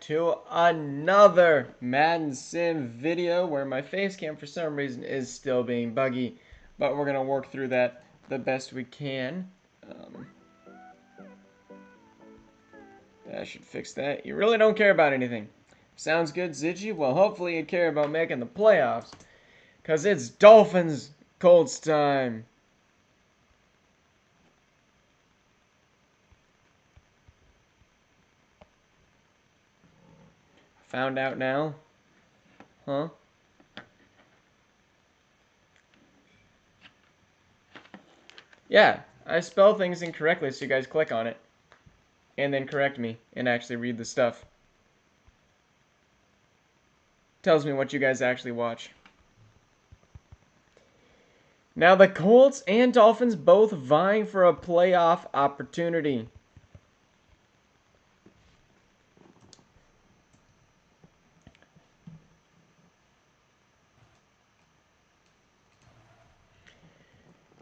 to another Madden Sim video where my face cam for some reason is still being buggy, but we're gonna work through that the best we can. That should fix that. You really don't care about anything. Sounds good, Ziggy? Well, hopefully you care about making the playoffs, because it's Dolphins Colts time. Found out now? Huh? Yeah, I spell things incorrectly, so you guys click on it and then correct me and actually read the stuff. Tells me what you guys actually watch. Now the Colts and Dolphins both vying for a playoff opportunity.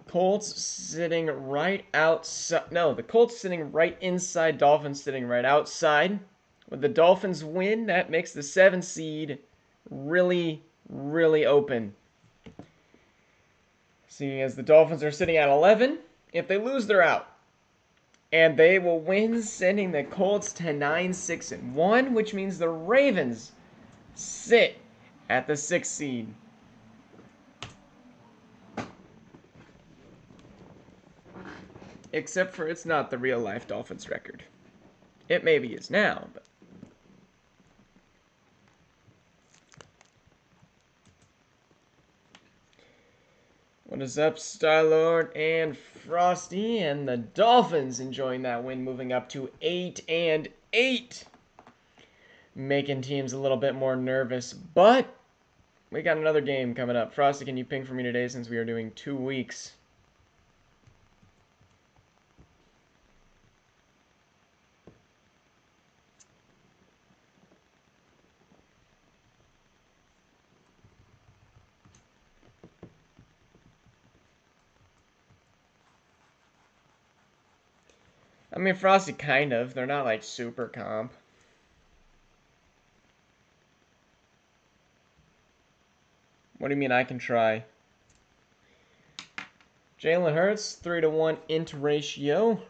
Colts sitting right outside. No, the Colts sitting right inside. Dolphins sitting right outside. With the Dolphins win, that makes the 7 seed really, really open. Seeing as the Dolphins are sitting at 11, if they lose, they're out. And they will win, sending the Colts to 9-6-1, which means the Ravens sit at the 6th seed. Except for it's not the real-life Dolphins record. It maybe is now, but... What is up, Star-Lord and Frosty? And the Dolphins enjoying that win, moving up to 8-8. Making teams a little bit more nervous, but we got another game coming up. Frosty, can you ping for me today since we are doing 2 weeks? I mean, Frosty, kind of. They're not, like, super comp. What do you mean I can try? Jalen Hurts, 3-1 int ratio.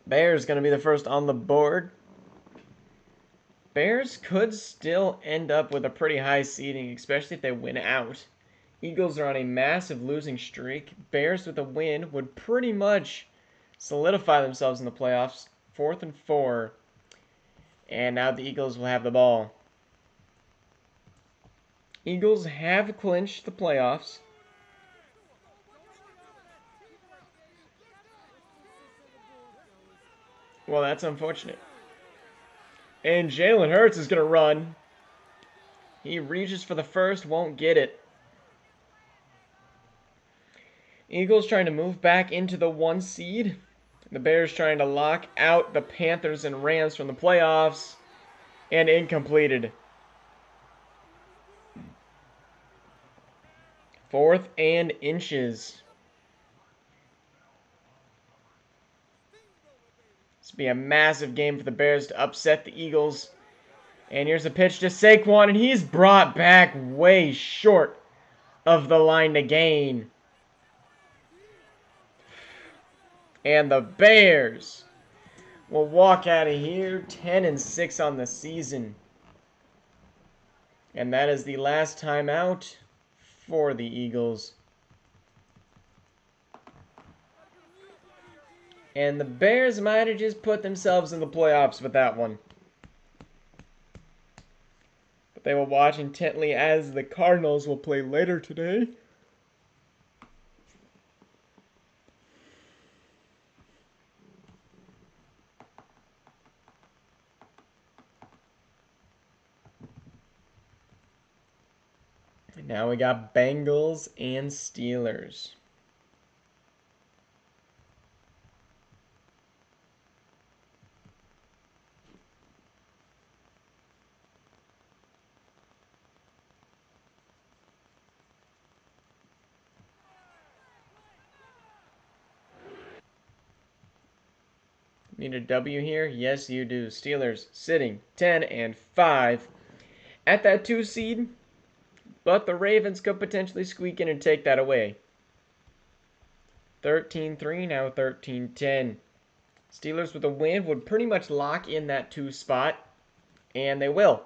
Bears going to be the first on the board. Bears could still end up with a pretty high seeding, especially if they win out. Eagles are on a massive losing streak. Bears with a win would pretty much solidify themselves in the playoffs. 4th and 4. And now the Eagles will have the ball. Eagles have clinched the playoffs. Well, that's unfortunate. And Jalen Hurts is going to run. He reaches for the first, won't get it. Eagles trying to move back into the 1 seed. The Bears trying to lock out the Panthers and Rams from the playoffs. And incompleted. 4th and inches. This will be a massive game for the Bears to upset the Eagles. And here's a pitch to Saquon, and he's brought back way short of the line to gain. And the Bears will walk out of here 10-6 on the season. And that is the last time out for the Eagles. And the Bears might have just put themselves in the playoffs with that one. But they will watch intently as the Cardinals will play later today. And now we got Bengals and Steelers. Need a W here? Yes, you do. Steelers sitting 10-5 at that 2 seed, but the Ravens could potentially squeak in and take that away. 13-3, now 13-10. Steelers with a win would pretty much lock in that 2 spot, and they will.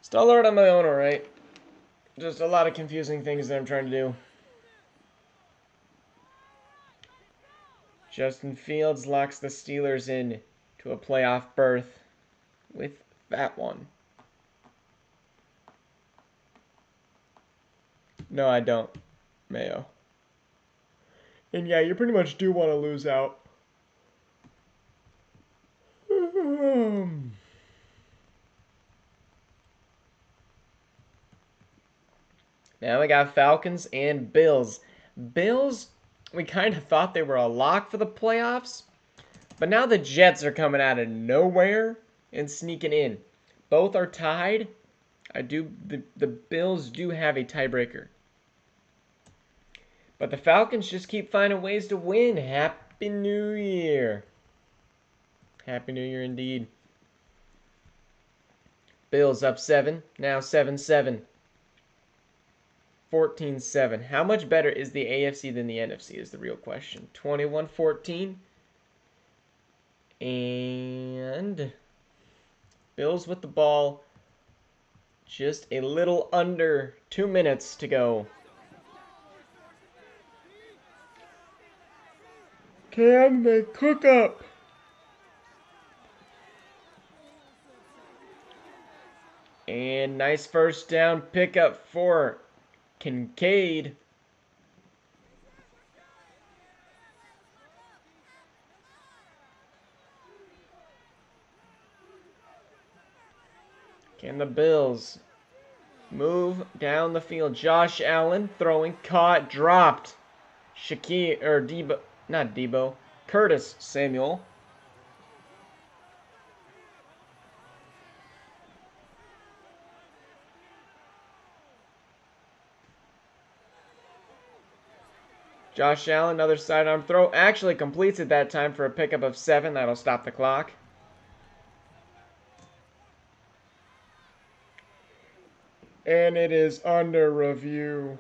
Stall art on my own, alright. Just a lot of confusing things that I'm trying to do. Justin Fields locks the Steelers in to a playoff berth with that one. No, I don't, Mayo. And yeah, you pretty much do want to lose out. Now we got Falcons and Bills. Bills, we kind of thought they were a lock for the playoffs, but now the Jets are coming out of nowhere and sneaking in. Both are tied. The Bills do have a tiebreaker. But the Falcons just keep finding ways to win. Happy New Year. Happy New Year indeed. Bills up 7, now 7-7. 14-7. How much better is the AFC than the NFC is the real question. 21-14. And Bills with the ball. Just a little under 2 minutes to go. Can they cook up? And nice first down pickup for Kincaid. Can the Bills move down the field? Josh Allen throwing, caught, dropped. Shaquille, or Debo, not Debo, Curtis Samuel. Josh Allen, another sidearm throw. Actually completes it that time for a pickup of 7. That'll stop the clock. And it is under review.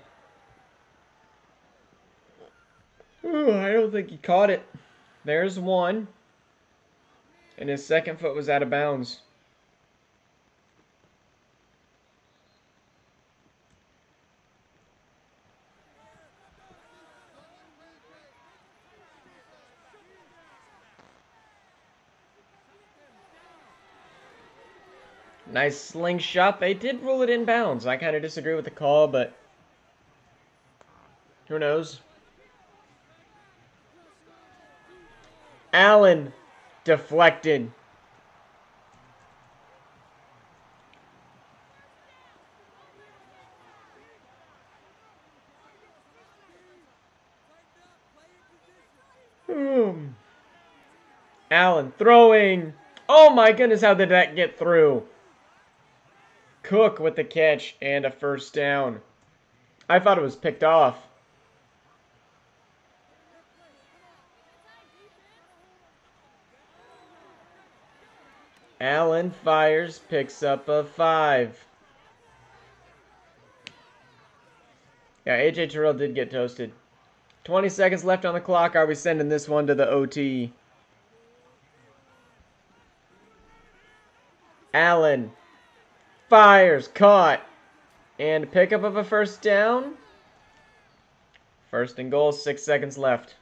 Ooh, I don't think he caught it. There's one. And his second foot was out of bounds. Nice slingshot. They did rule it in bounds. I kind of disagree with the call, but who knows? Allen deflected. Allen throwing. Oh my goodness, how did that get through? Cook with the catch and a first down. I thought it was picked off. Allen fires, picks up a 5. Yeah, A.J. Terrell did get toasted. 20 seconds left on the clock. Are we sending this one to the OT? Allen fires, caught, and pickup of a first down. First and goal, 6 seconds left.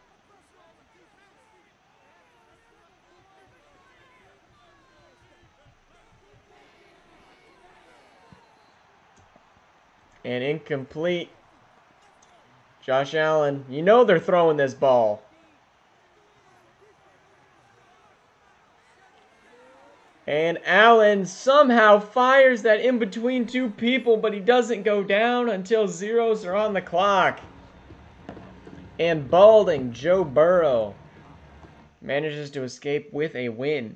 And incomplete. Josh Allen, you know they're throwing this ball. And Allen somehow fires that in between 2 people, but he doesn't go down until zeros are on the clock. And balding Joe Burrow manages to escape with a win.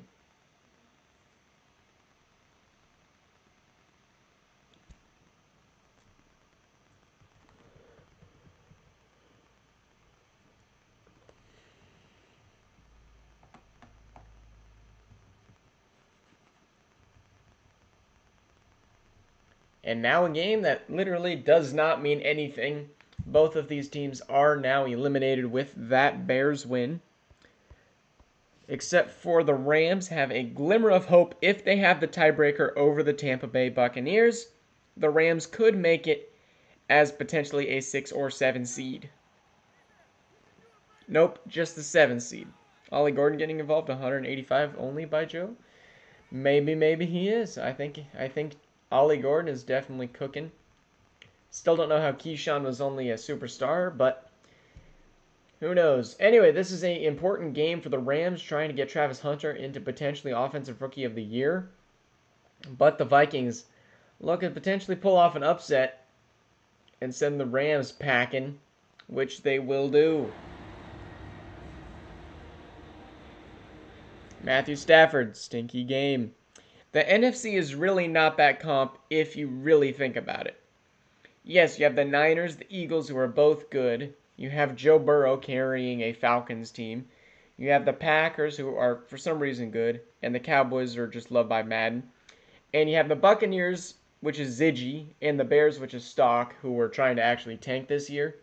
And now a game that literally does not mean anything. Both of these teams are now eliminated with that Bears win. Except for the Rams have a glimmer of hope if they have the tiebreaker over the Tampa Bay Buccaneers. The Rams could make it as potentially a 6 or 7 seed. Nope, just the 7 seed. Ollie Gordon getting involved, 185 only by Joe. Maybe he is. I think Ollie Gordon is definitely cooking. Still don't know how Keyshawn was only a superstar, but who knows? Anyway, this is an important game for the Rams, trying to get Travis Hunter into potentially Offensive Rookie of the Year. But the Vikings look to potentially pull off an upset and send the Rams packing, which they will do. Matthew Stafford, stinky game. The NFC is really not that comp if you really think about it. Yes, you have the Niners, the Eagles, who are both good. You have Joe Burrow carrying a Falcons team. You have the Packers, who are for some reason good, and the Cowboys are just loved by Madden. And you have the Buccaneers, which is Ziggy, and the Bears, which is Stock, who are trying to actually tank this year.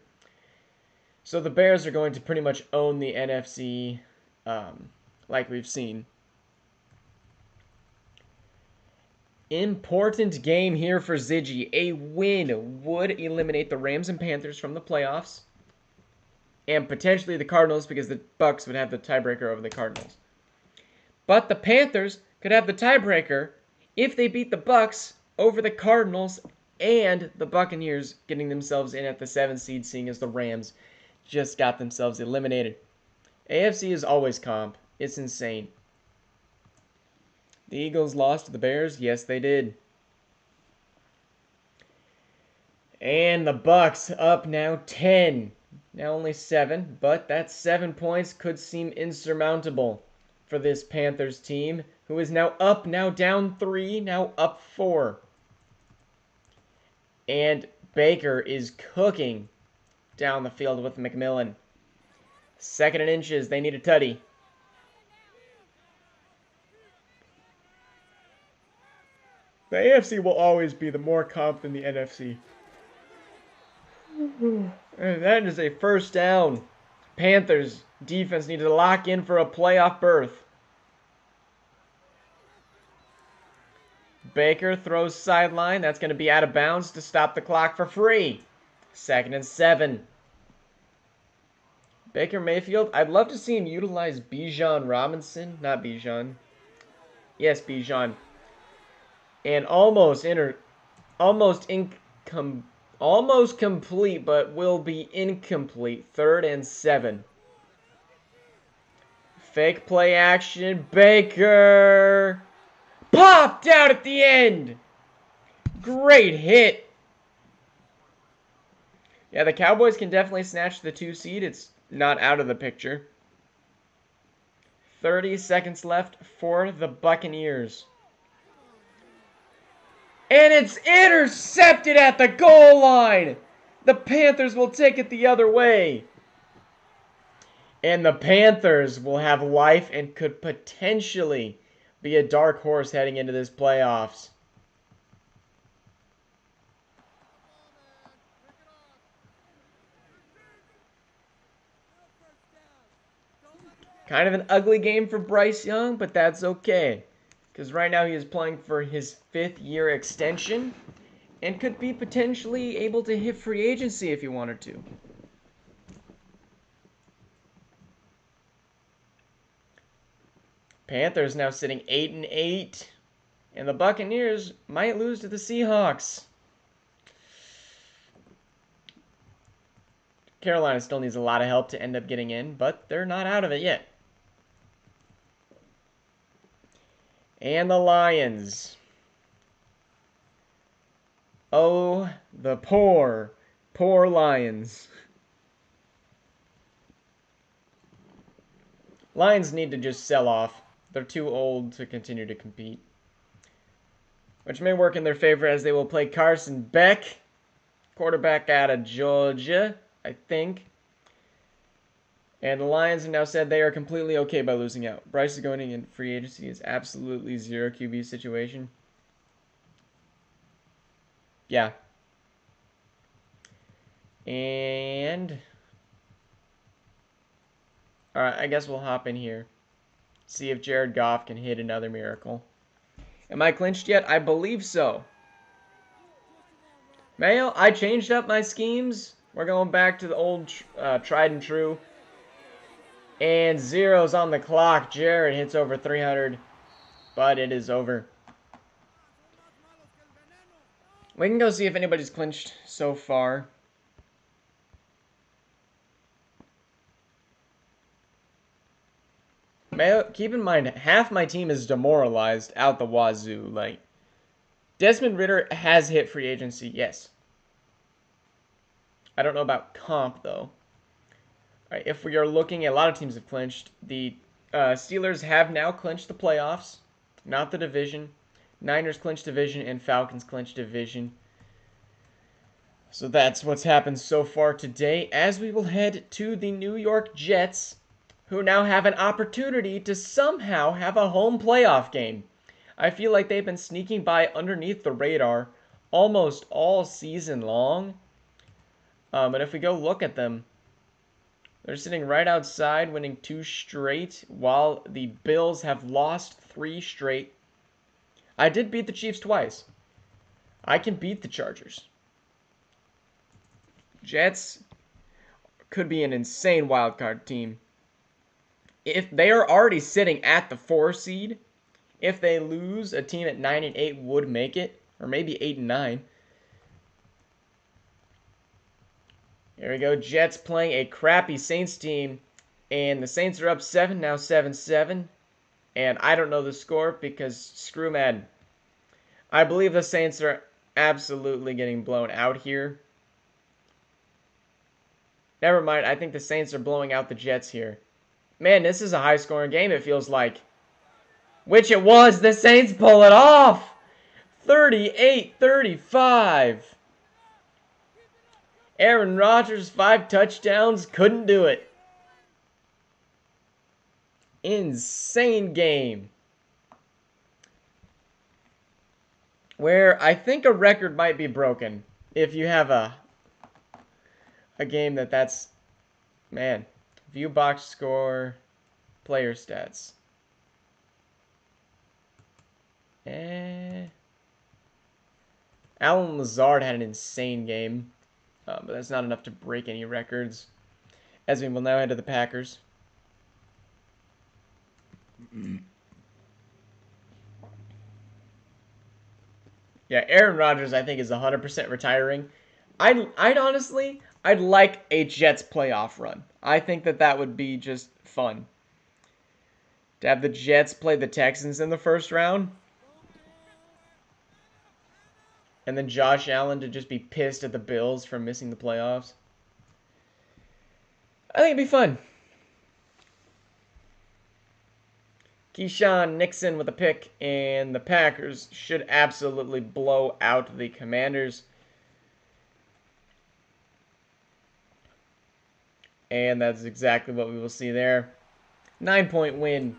So the Bears are going to pretty much own the NFC, like we've seen. Important game here for Ziggy. A win would eliminate the Rams and Panthers from the playoffs, and potentially the Cardinals, because the Bucs would have the tiebreaker over the Cardinals. But the Panthers could have the tiebreaker if they beat the Bucs over the Cardinals and the Buccaneers, getting themselves in at the 7th seed, seeing as the Rams just got themselves eliminated. AFC is always comp. It's insane. The Eagles lost to the Bears. Yes, they did. And the Bucs up now 10. Now only 7, but that 7 points could seem insurmountable for this Panthers team, who is now up, now down 3, now up 4. And Baker is cooking down the field with McMillan. 2nd and inches. They need a tutty. The AFC will always be the more comp than the NFC. And that is a first down. Panthers defense needed to lock in for a playoff berth. Baker throws sideline. That's going to be out of bounds to stop the clock for free. 2nd and 7. Baker Mayfield. I'd love to see him utilize Bijan Robinson. Not Bijan. Yes, Bijan. And almost complete, but will be incomplete. 3rd and 7. Fake play action. Baker popped out at the end. Great hit. Yeah, the Cowboys can definitely snatch the 2 seed. It's not out of the picture. 30 seconds left for the Buccaneers. And it's intercepted at the goal line. The Panthers will take it the other way. And the Panthers will have life and could potentially be a dark horse heading into this playoffs. Kind of an ugly game for Bryce Young, but that's okay. Because right now he is playing for his 5th-year extension and could be potentially able to hit free agency if he wanted to. Panthers now sitting 8-8, and the Buccaneers might lose to the Seahawks. Carolina still needs a lot of help to end up getting in, but they're not out of it yet. And the Lions. Oh, the poor Lions. Lions need to just sell off. They're too old to continue to compete. Which may work in their favor, as they will play Carson Beck, quarterback out of Georgia, I think. And the Lions have now said they are completely okay by losing out. Bryce is going in free agency. Is absolutely zero QB situation. Yeah. And all right, I guess we'll hop in here. See if Jared Goff can hit another miracle. Am I clinched yet? I believe so. Mayo, I changed up my schemes. We're going back to the old tried and true. And zeros on the clock. Jared hits over 300, but it is over. We can go see if anybody's clinched so far. Mayo, keep in mind, half my team is demoralized out the wazoo. Like, Desmond Ridder has hit free agency, yes. I don't know about comp, though. All right, if we are looking at a lot of teams have clinched, the Steelers have now clinched the playoffs, not the division. Niners clinched division, and Falcons clinched division. So that's what's happened so far today, as we will head to the New York Jets, who now have an opportunity to somehow have a home playoff game. I feel like they've been sneaking by underneath the radar almost all season long. But if we go look at them, they're sitting right outside, winning 2 straight, while the Bills have lost 3 straight. I did beat the Chiefs twice. I can beat the Chargers. Jets could be an insane wildcard team. If they are already sitting at the 4 seed, if they lose, a team at 9 and 8 would make it, or maybe 8 and 9. There we go. Jets playing a crappy Saints team, and the Saints are up 7, now 7-7. And I don't know the score because screw Madden. I believe the Saints are absolutely getting blown out here. Never mind, I think the Saints are blowing out the Jets here. Man, this is a high-scoring game, it feels like. Which it was. The Saints pull it off. 38-35. Aaron Rodgers, 5 touchdowns, couldn't do it. Insane game. Where I think a record might be broken if you have a game that's, man, view box score, player stats. Alan Lazard had an insane game, but that's not enough to break any records. As we will now head to the Packers. Yeah, Aaron Rodgers, I think, is 100% retiring. I'd like a Jets playoff run. I think that would be just fun. To have the Jets play the Texans in the first round. And then Josh Allen to just be pissed at the Bills for missing the playoffs. I think it'd be fun. Keyshawn Nixon with a pick, and the Packers should absolutely blow out the Commanders. And that's exactly what we will see there. 9-point win.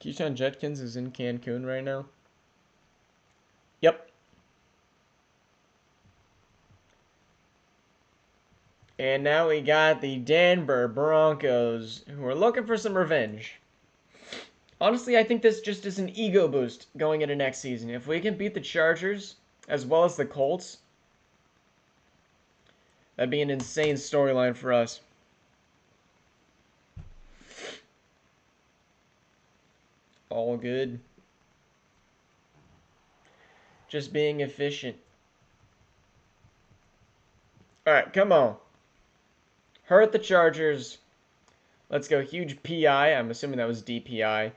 Keyshawn Jenkins is in Cancun right now. Yep. And now we got the Denver Broncos, who are looking for some revenge. Honestly, I think this just is an ego boost going into next season. If we can beat the Chargers, as well as the Colts, that'd be an insane storyline for us. All good. Just being efficient. Alright, come on. Hurt the Chargers. Let's go. Huge PI. I'm assuming that was DPI.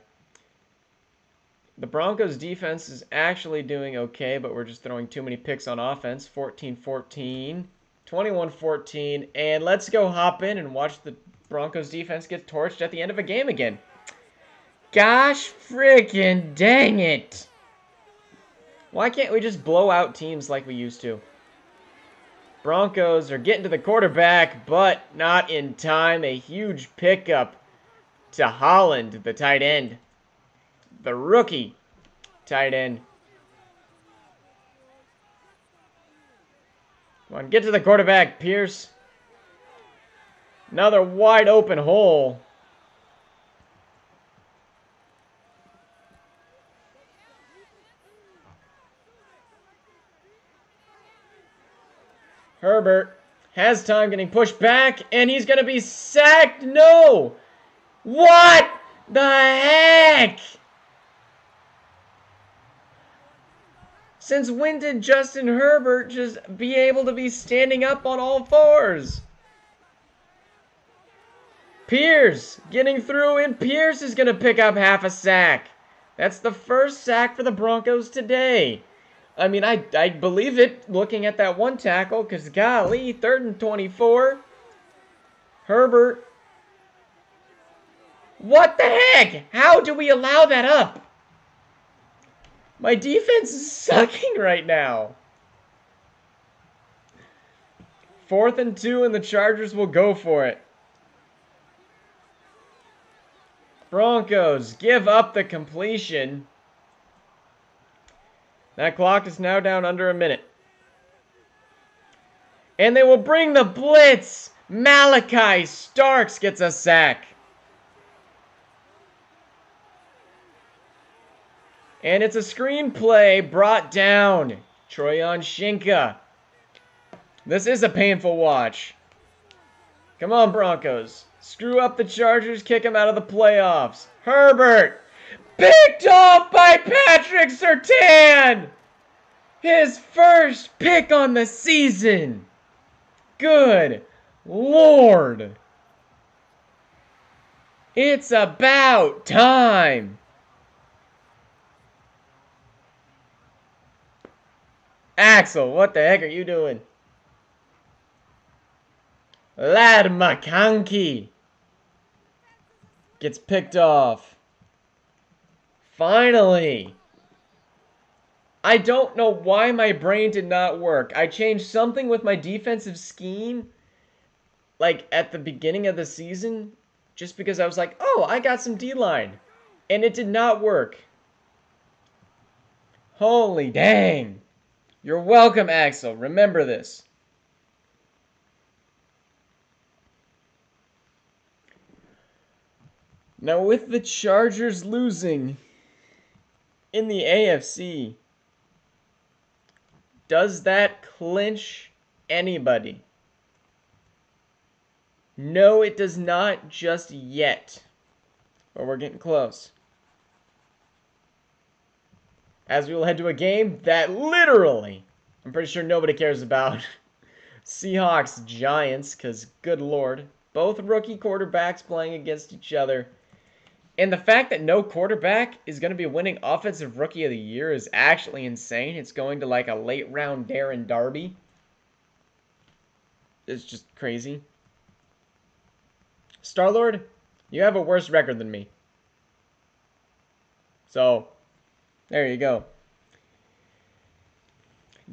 The Broncos defense is actually doing okay, but we're just throwing too many picks on offense. 14-14. 21-14. And let's go hop in and watch the Broncos defense get torched at the end of a game again. Gosh freaking dang it. Why can't we just blow out teams like we used to? Broncos are getting to the quarterback, but not in time. A huge pickup to Holland, the tight end. The rookie tight end. Come on, get to the quarterback, Pierce. Another wide open hole. Herbert has time, getting pushed back, and he's going to be sacked. No! What the heck? Since when did Justin Herbert just be able to be standing up on all fours? Pierce getting through, and Pierce is going to pick up half a sack. That's the first sack for the Broncos today. I mean, I believe it looking at that one tackle, because golly, 3rd and 24. Herbert. What the heck? How do we allow that up? My defense is sucking right now. 4th and 2, and the Chargers will go for it. Broncos give up the completion. That clock is now down under a minute. And they will bring the blitz. Malachi Starks gets a sack. And it's a screenplay brought down. Troyan Shinka. This is a painful watch. Come on, Broncos. Screw up the Chargers, kick them out of the playoffs. Herbert. Picked off by Patrick Surtain! His first pick on the season! Good Lord! It's about time! Axel, what the heck are you doing? Lad McConkey gets picked off. Finally! I don't know why my brain did not work. I changed something with my defensive scheme, like, at the beginning of the season, just because I was like, oh, I got some D-line. And it did not work. Holy dang. You're welcome, Axel. Remember this. Now, with the Chargers losing in the AFC, does that clinch anybody? No, it does not just yet. But we're getting close. As we will head to a game that literally, I'm pretty sure nobody cares about. Seahawks, Giants, because good Lord. Both rookie quarterbacks playing against each other. And the fact that no quarterback is going to be winning Offensive Rookie of the Year is actually insane. It's going to like a late round Darren Darby. It's just crazy. Star-Lord, you have a worse record than me. So, there you go.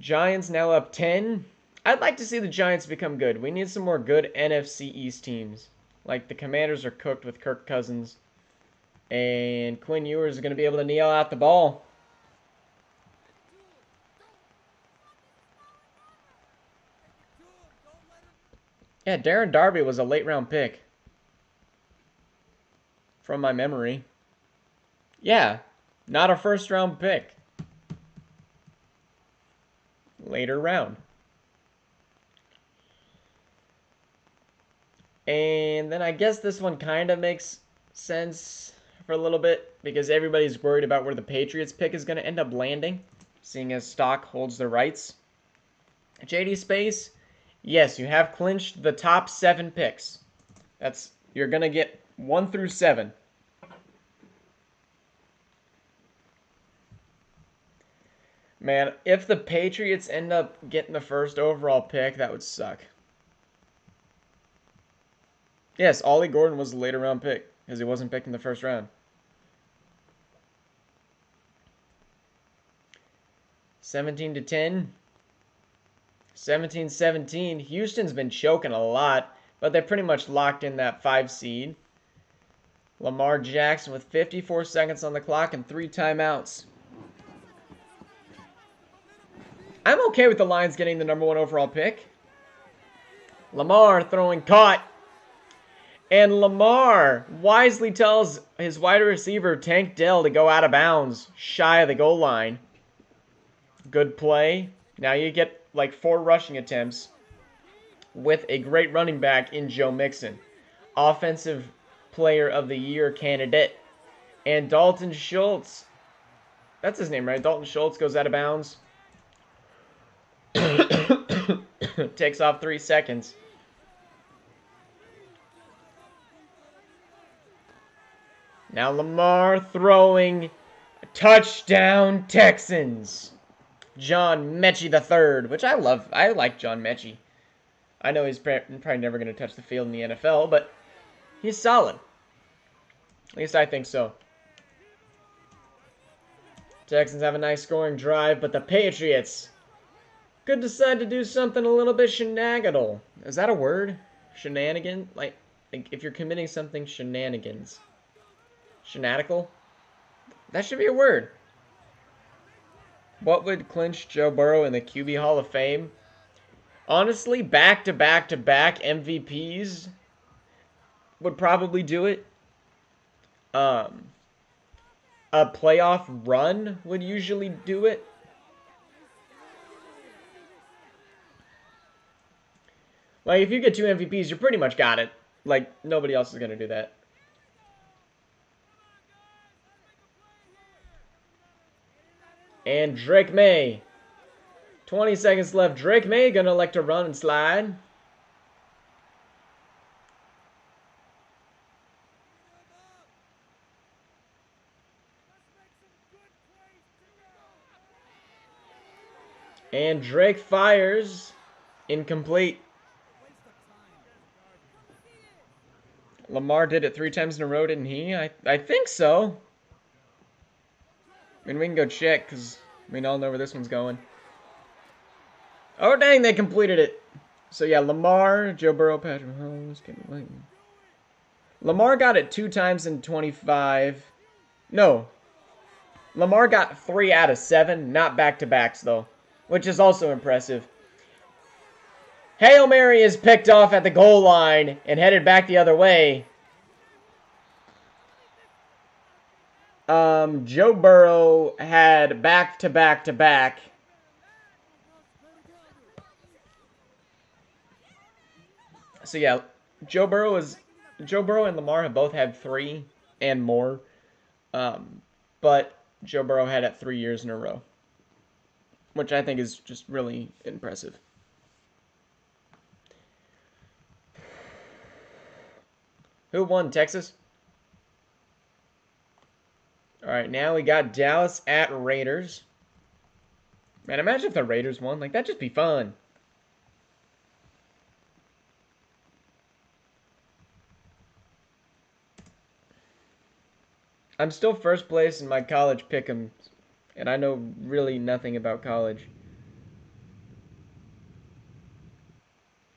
Giants now up 10. I'd like to see the Giants become good. We need some more good NFC East teams. Like the Commanders are cooked with Kirk Cousins. And Quinn Ewers is going to be able to kneel out the ball. Yeah, Darren Darby was a late round pick. From my memory. Yeah, not a first round pick. Later round. And then I guess this one kind of makes sense for a little bit because everybody's worried about where the Patriots pick is going to end up landing, seeing as stock holds the rights. JD Space, yes, you have clinched the top 7 picks. You're going to get 1 through 7. Man, if the Patriots end up getting the first overall pick, that would suck. Yes, Ollie Gordon was a later round pick because he wasn't picked in the first round. 17-10. 17-17. Houston's been choking a lot, but they pretty much locked in that 5 seed. Lamar Jackson with 54 seconds on the clock and 3 timeouts. I'm okay with the Lions getting the #1 overall pick. Lamar throwing caught. And Lamar wisely tells his wide receiver, Tank Dell, to go out of bounds, shy of the goal line. Good play. Now you get like 4 rushing attempts with a great running back in Joe Mixon. Offensive Player of the Year candidate. And Dalton Schultz. That's his name, right? Dalton Schultz goes out of bounds. Takes off 3 seconds. Now Lamar throwing a touchdown Texans. John Mechie III, which I love. I like John Mechie. I know he's probably never going to touch the field in the NFL, but he's solid. At least I think so. Texans have a nice scoring drive, but the Patriots could decide to do something a little bit shenagadal. Is that a word? Shenanigan? Like if you're committing something shenanigans. Shenanical? That should be a word. What would clinch Joe Burrow in the QB Hall of Fame? Honestly, back-to-back-to-back MVPs would probably do it. A playoff run would usually do it. Like, if you get 2 MVPs, you pretty much got it. Like, nobody else is going to do that. And Drake May. 20 seconds left. Drake May going to elect to run and slide. And Drake fires. Incomplete. Lamar did it 3 times in a row, didn't he? I think so. I mean, we can go check, because we all know where this one's going. Oh, dang, they completed it. So, yeah, Lamar, Joe Burrow, Patrick Mahomes. Lamar got it 2 times in 25. No. Lamar got 3 out of 7, not back-to-backs, though, which is also impressive. Hail Mary is picked off at the goal line and headed back the other way. Joe Burrow had back-to-back-to-back. So yeah, Joe Burrow and Lamar have both had 3 and more. But Joe Burrow had it 3 years in a row, which I think is just really impressive. Who won, Texas? All right, now we got Dallas at Raiders. Man, imagine if the Raiders won. Like, that'd just be fun. I'm still first place in my college pick'ems, and I know really nothing about college.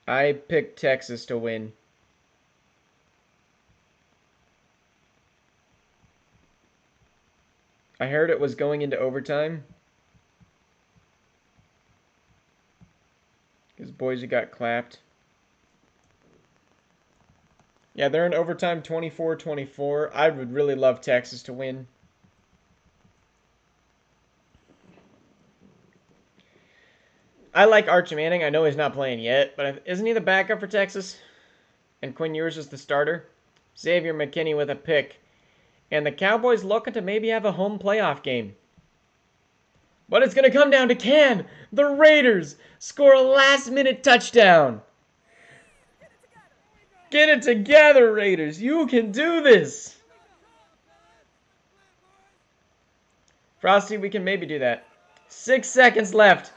I picked Texas to win. I heard it was going into overtime. Because Boise got clapped. Yeah, they're in overtime 24-24. I would really love Texas to win. I like Archie Manning. I know he's not playing yet, but isn't he the backup for Texas? And Quinn Ewers is the starter. Xavier McKinney with a pick. And the Cowboys looking to maybe have a home playoff game. But it's going to come down to can the Raiders score a last-minute touchdown. Get it together, Raiders. You can do this. Frosty, we can maybe do that. 6 seconds left.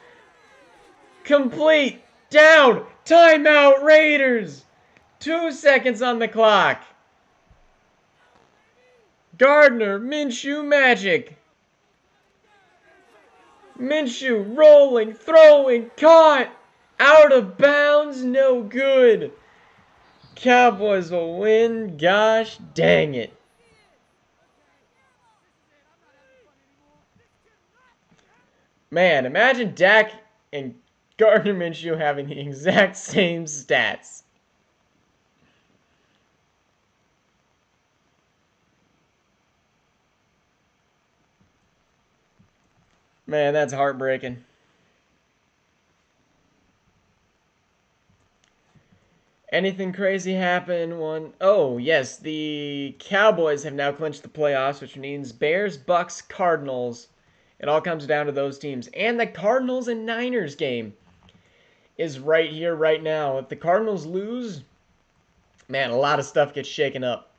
Complete. Down. Timeout, Raiders. 2 seconds on the clock. Gardner, Minshew magic. Minshew rolling, throwing, caught. Out of bounds, no good. Cowboys will win. Gosh dang it. Man, imagine Dak and Gardner Minshew having the exact same stats. Man, that's heartbreaking. Anything crazy happen? Oh, yes, the Cowboys have now clinched the playoffs, which means Bears, Bucks, Cardinals. It all comes down to those teams. And the Cardinals and Niners game is right here, right now. If the Cardinals lose, man, a lot of stuff gets shaken up.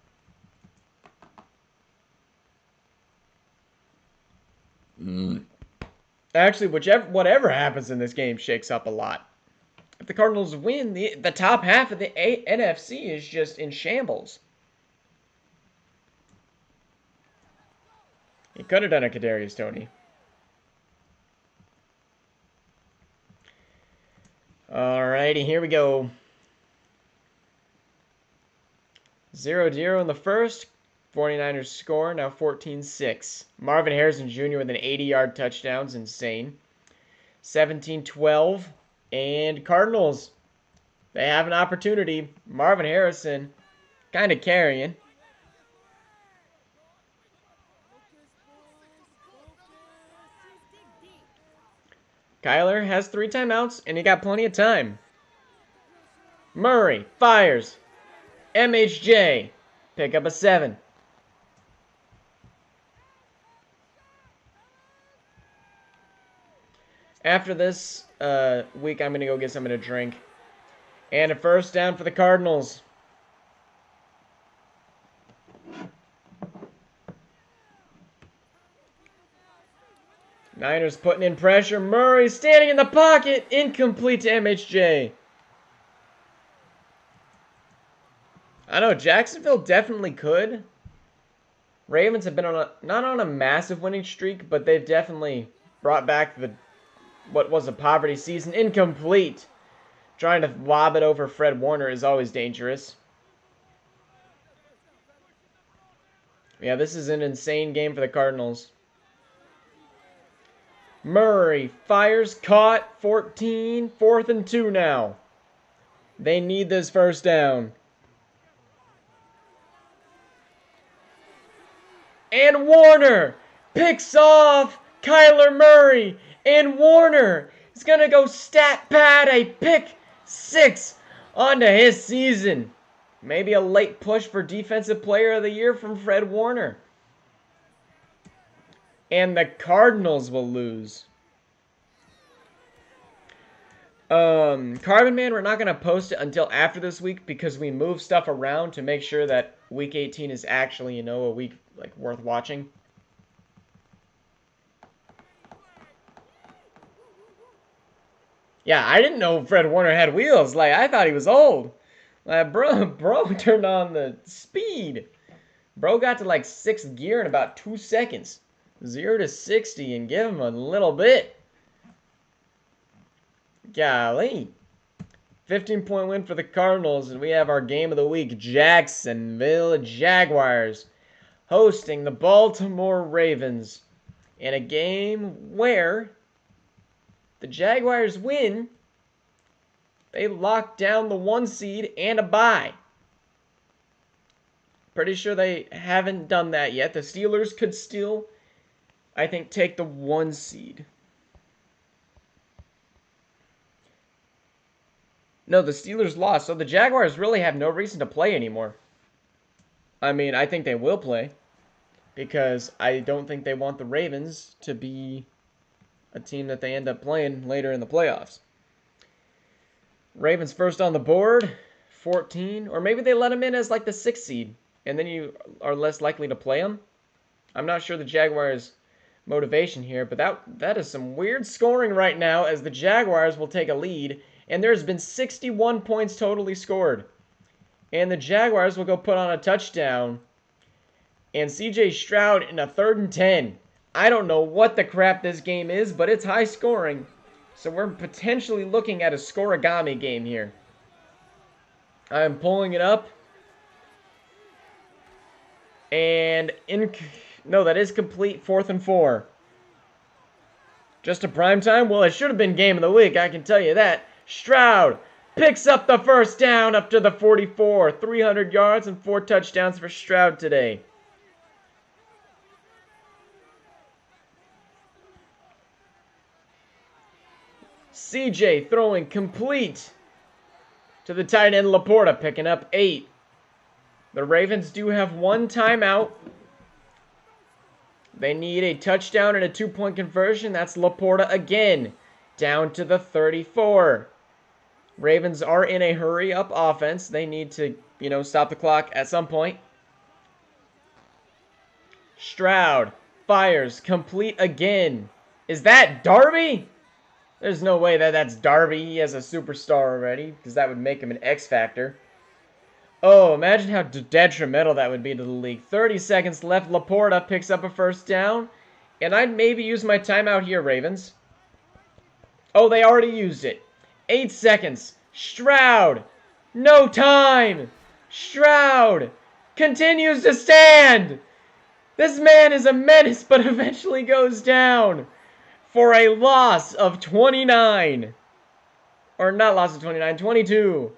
Actually, whatever happens in this game shakes up a lot. If the Cardinals win, the top half of the NFC is just in shambles. He could have done a Kadarius Toney. Alrighty, here we go. 0-0 in the first. 49ers score, now 14-6. Marvin Harrison Jr. with an 80-yard touchdown is insane. 17-12. And Cardinals, they have an opportunity. Marvin Harrison kind of carrying. Kyler has 3 timeouts, and he got plenty of time. Murray fires. MHJ, pick up a 7. After this week, I'm going to go get something to drink. And a first down for the Cardinals. Niners putting in pressure. Murray standing in the pocket. Incomplete to MHJ. I know, Jacksonville definitely could. Ravens have been not on a massive winning streak, but they've definitely brought back what was a poverty season. Incomplete. Trying to lob it over Fred Warner is always dangerous. Yeah, this is an insane game for the Cardinals. Murray fires, caught, 14, 4th and 2 now. They need this first down. And Warner picks off Kyler Murray. And Warner is going to go stat pad a pick 6 onto his season. Maybe a late push for Defensive Player of the Year from Fred Warner. And the Cardinals will lose. Carbon Man, we're not going to post it until after this week because we move stuff around to make sure that week 18 is actually, a week worth watching. Yeah, I didn't know Fred Warner had wheels. I thought he was old. Bro turned on the speed. Bro got to 6th gear in about 2 seconds. 0 to 60 and give him a little bit. Golly. 15-point win for the Cardinals, and we have our game of the week. Jacksonville Jaguars hosting the Baltimore Ravens in a game where the Jaguars win. They lock down the 1 seed and a bye. Pretty sure they haven't done that yet. The Steelers could still, I think, take the 1 seed. No, the Steelers lost, so the Jaguars really have no reason to play anymore. I mean, I think they will play because I don't think they want the Ravens to be a team that they end up playing later in the playoffs. Ravens first on the board, 14, or maybe they let them in as the 6th seed, and then you are less likely to play them. I'm not sure the Jaguars' motivation here, but that is some weird scoring right now as the Jaguars will take a lead, and there's been 61 points totally scored. And the Jaguars will go put on a touchdown, and C.J. Stroud in a 3rd and 10. I don't know what the crap this game is, but it's high scoring. So we're potentially looking at a scoregami game here. I'm pulling it up. And no, that is complete. 4th and 4. Just a prime time? Well, it should have been game of the week, I can tell you that. Stroud picks up the first down up to the 44. 300 yards and 4 touchdowns for Stroud today. CJ throwing complete to the tight end Laporta, picking up 8. The Ravens do have 1 timeout. They need a touchdown and a 2-point conversion. That's Laporta again, down to the 34. Ravens are in a hurry-up offense. They need to, stop the clock at some point. Stroud fires complete again. Is that Darby? There's no way that's Darby. He has a superstar already, because that would make him an X Factor. Oh, imagine how detrimental that would be to the league. 30 seconds left. Laporta picks up a first down. And I'd maybe use my timeout here, Ravens. Oh, they already used it. 8 seconds. Stroud. No time. Stroud continues to stand. This man is a menace, but eventually goes down for a loss of 29. Or not loss of 29, 22.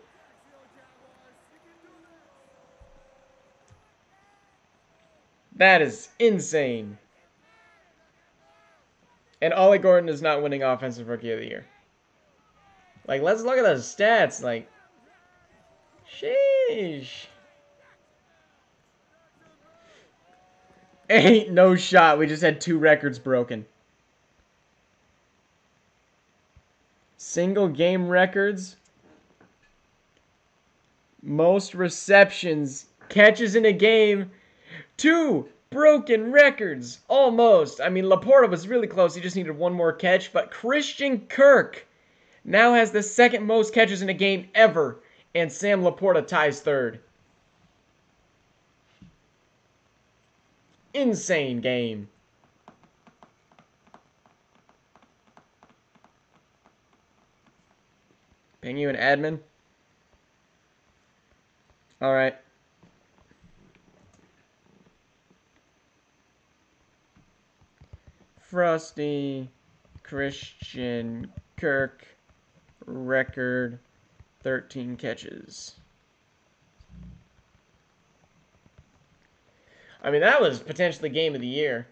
That is insane. And Ollie Gordon is not winning Offensive Rookie of the Year. Like, let's look at those stats. Like, sheesh. Ain't no shot. We just had 2 records broken. Single game records. Most receptions. Catches in a game. 2 broken records. Almost. I mean, Laporta was really close. He just needed 1 more catch. But Christian Kirk now has the 2nd most catches in a game ever. And Sam Laporta ties 3rd. Insane game. Ping you an admin? Alright. Frosty, Christian Kirk, record, 13 catches. I mean, that was potentially game of the year.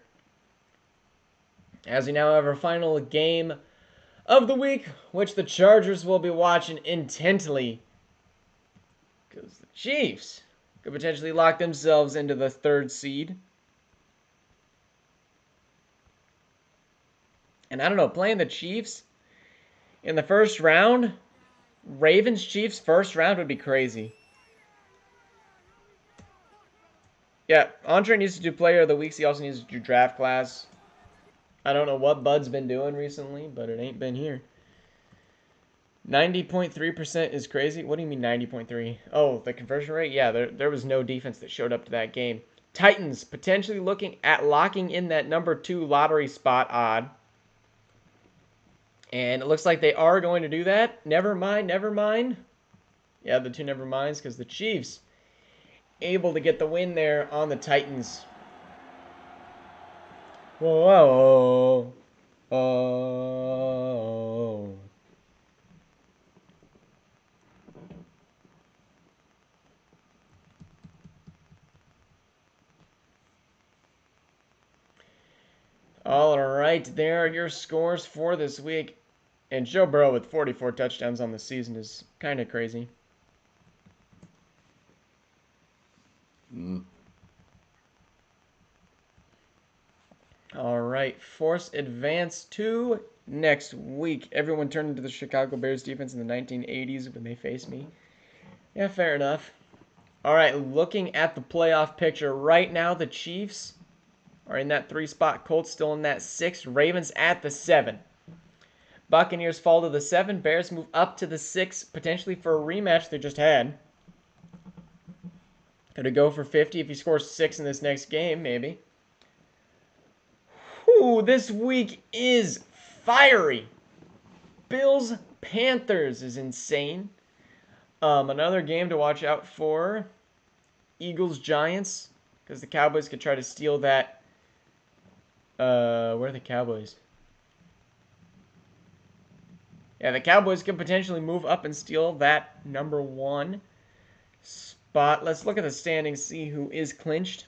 As we now have our final game of the week, which the Chargers will be watching intently. Because the Chiefs could potentially lock themselves into the 3rd seed. And I don't know, playing the Chiefs in the 1st round, Ravens-Chiefs 1st round would be crazy. Yeah, Andre needs to do Player of the Week. He also needs to do Draft Class. I don't know what Bud's been doing recently, but it ain't been here. 90.3% is crazy. What do you mean 90.3? Oh, the conversion rate? Yeah, there was no defense that showed up to that game. Titans potentially looking at locking in that number 2 lottery spot odd. And it looks like they are going to do that. Never mind, never mind. Yeah, the 2 never minds, because the Chiefs able to get the win there on the Titans. Whoa. Oh. All right, there are your scores for this week. And Joe Burrow with 44 touchdowns on the season is kind of crazy. All right, force advance to next week. Everyone turned into the Chicago Bears defense in the 1980s when they faced me. Yeah, fair enough. All right, looking at the playoff picture right now, the Chiefs are in that 3 spot. Colts still in that 6. Ravens at the 7. Buccaneers fall to the 7. Bears move up to the 6, potentially for a rematch they just had. Could it go for 50 if he scores 6 in this next game? Maybe. Whew, this week is fiery. Bills Panthers is insane. Another game to watch out for. Eagles Giants, because the Cowboys could try to steal that. Where are the Cowboys? Yeah, the Cowboys could potentially move up and steal that #1 spot. Let's look at the standings, see who is clinched.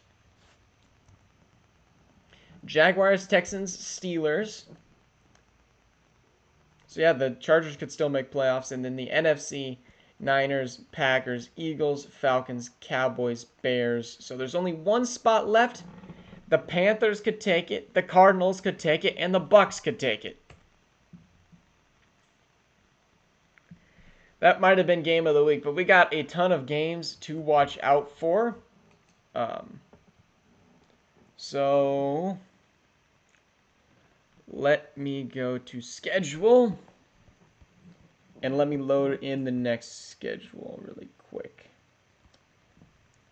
Jaguars, Texans, Steelers. So yeah, the Chargers could still make playoffs. And then the NFC, Niners, Packers, Eagles, Falcons, Cowboys, Bears. So there's only one spot left. The Panthers could take it, the Cardinals could take it, and the Bucks could take it. That might have been game of the week, but we got a ton of games to watch out for. So let me go to schedule. And let me load in the next schedule really quick.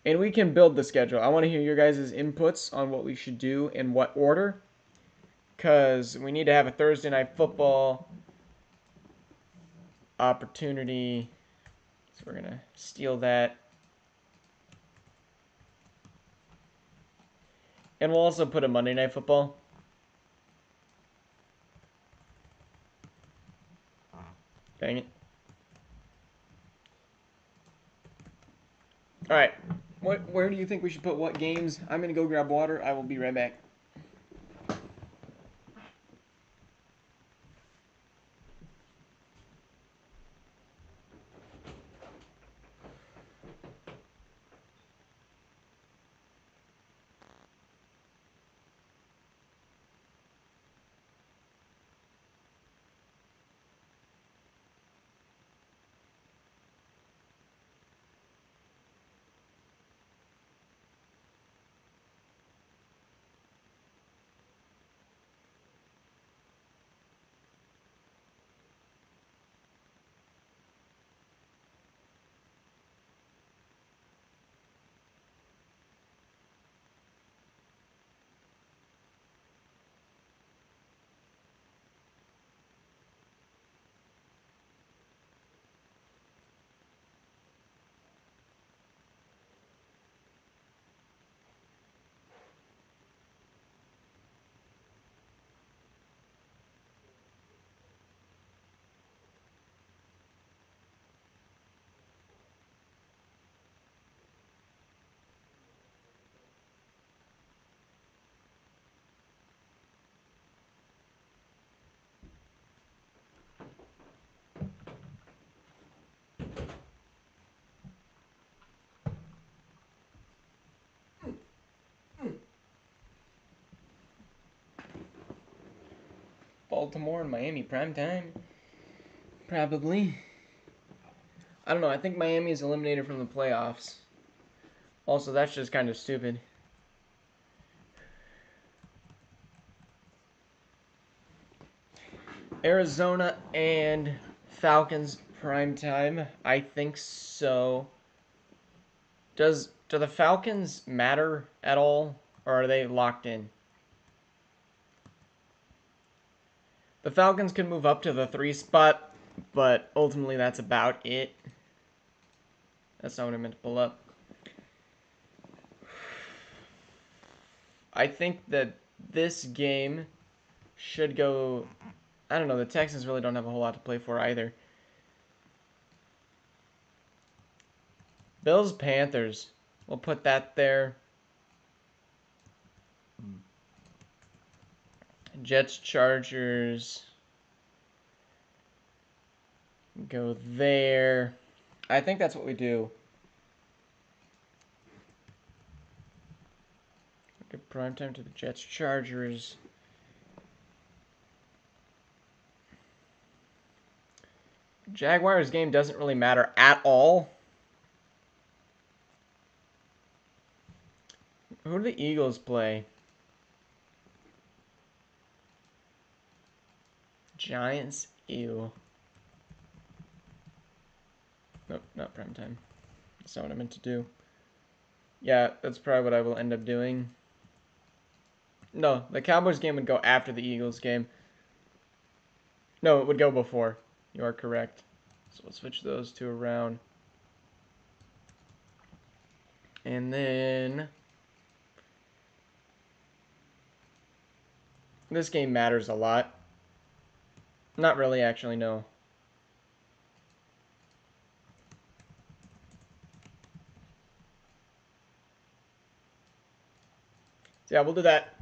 And we can build the schedule. I want to hear your guys' inputs on what we should do in what order. Because we need to have a Thursday night football opportunity. So we're going to steal that. And we'll also put a Monday night football. Dang it. Alright. Where do you think we should put what games? I'm going to go grab water. I will be right back. Baltimore and Miami primetime. Probably. I don't know. I think Miami is eliminated from the playoffs. Also, that's just kind of stupid. Arizona and Falcons primetime. I think so. Do the Falcons matter at all, or are they locked in? The Falcons can move up to the 3 spot, but ultimately that's about it. That's not what I meant to pull up. I think that this game should go... I don't know, the Texans really don't have a whole lot to play for either. Bills, Panthers. We'll put that there. Jets, Chargers. Go there. I think that's what we do. Give primetime to the Jets, Chargers. Jaguars game doesn't really matter at all. Who do the Eagles play? Giants? Ew. Nope, not primetime. That's not what I meant to do. Yeah, that's probably what I will end up doing. No, the Cowboys game would go after the Eagles game. No, it would go before. You are correct. So we'll switch those two around. And then this game matters a lot. Not really, actually, no. So yeah, we'll do that.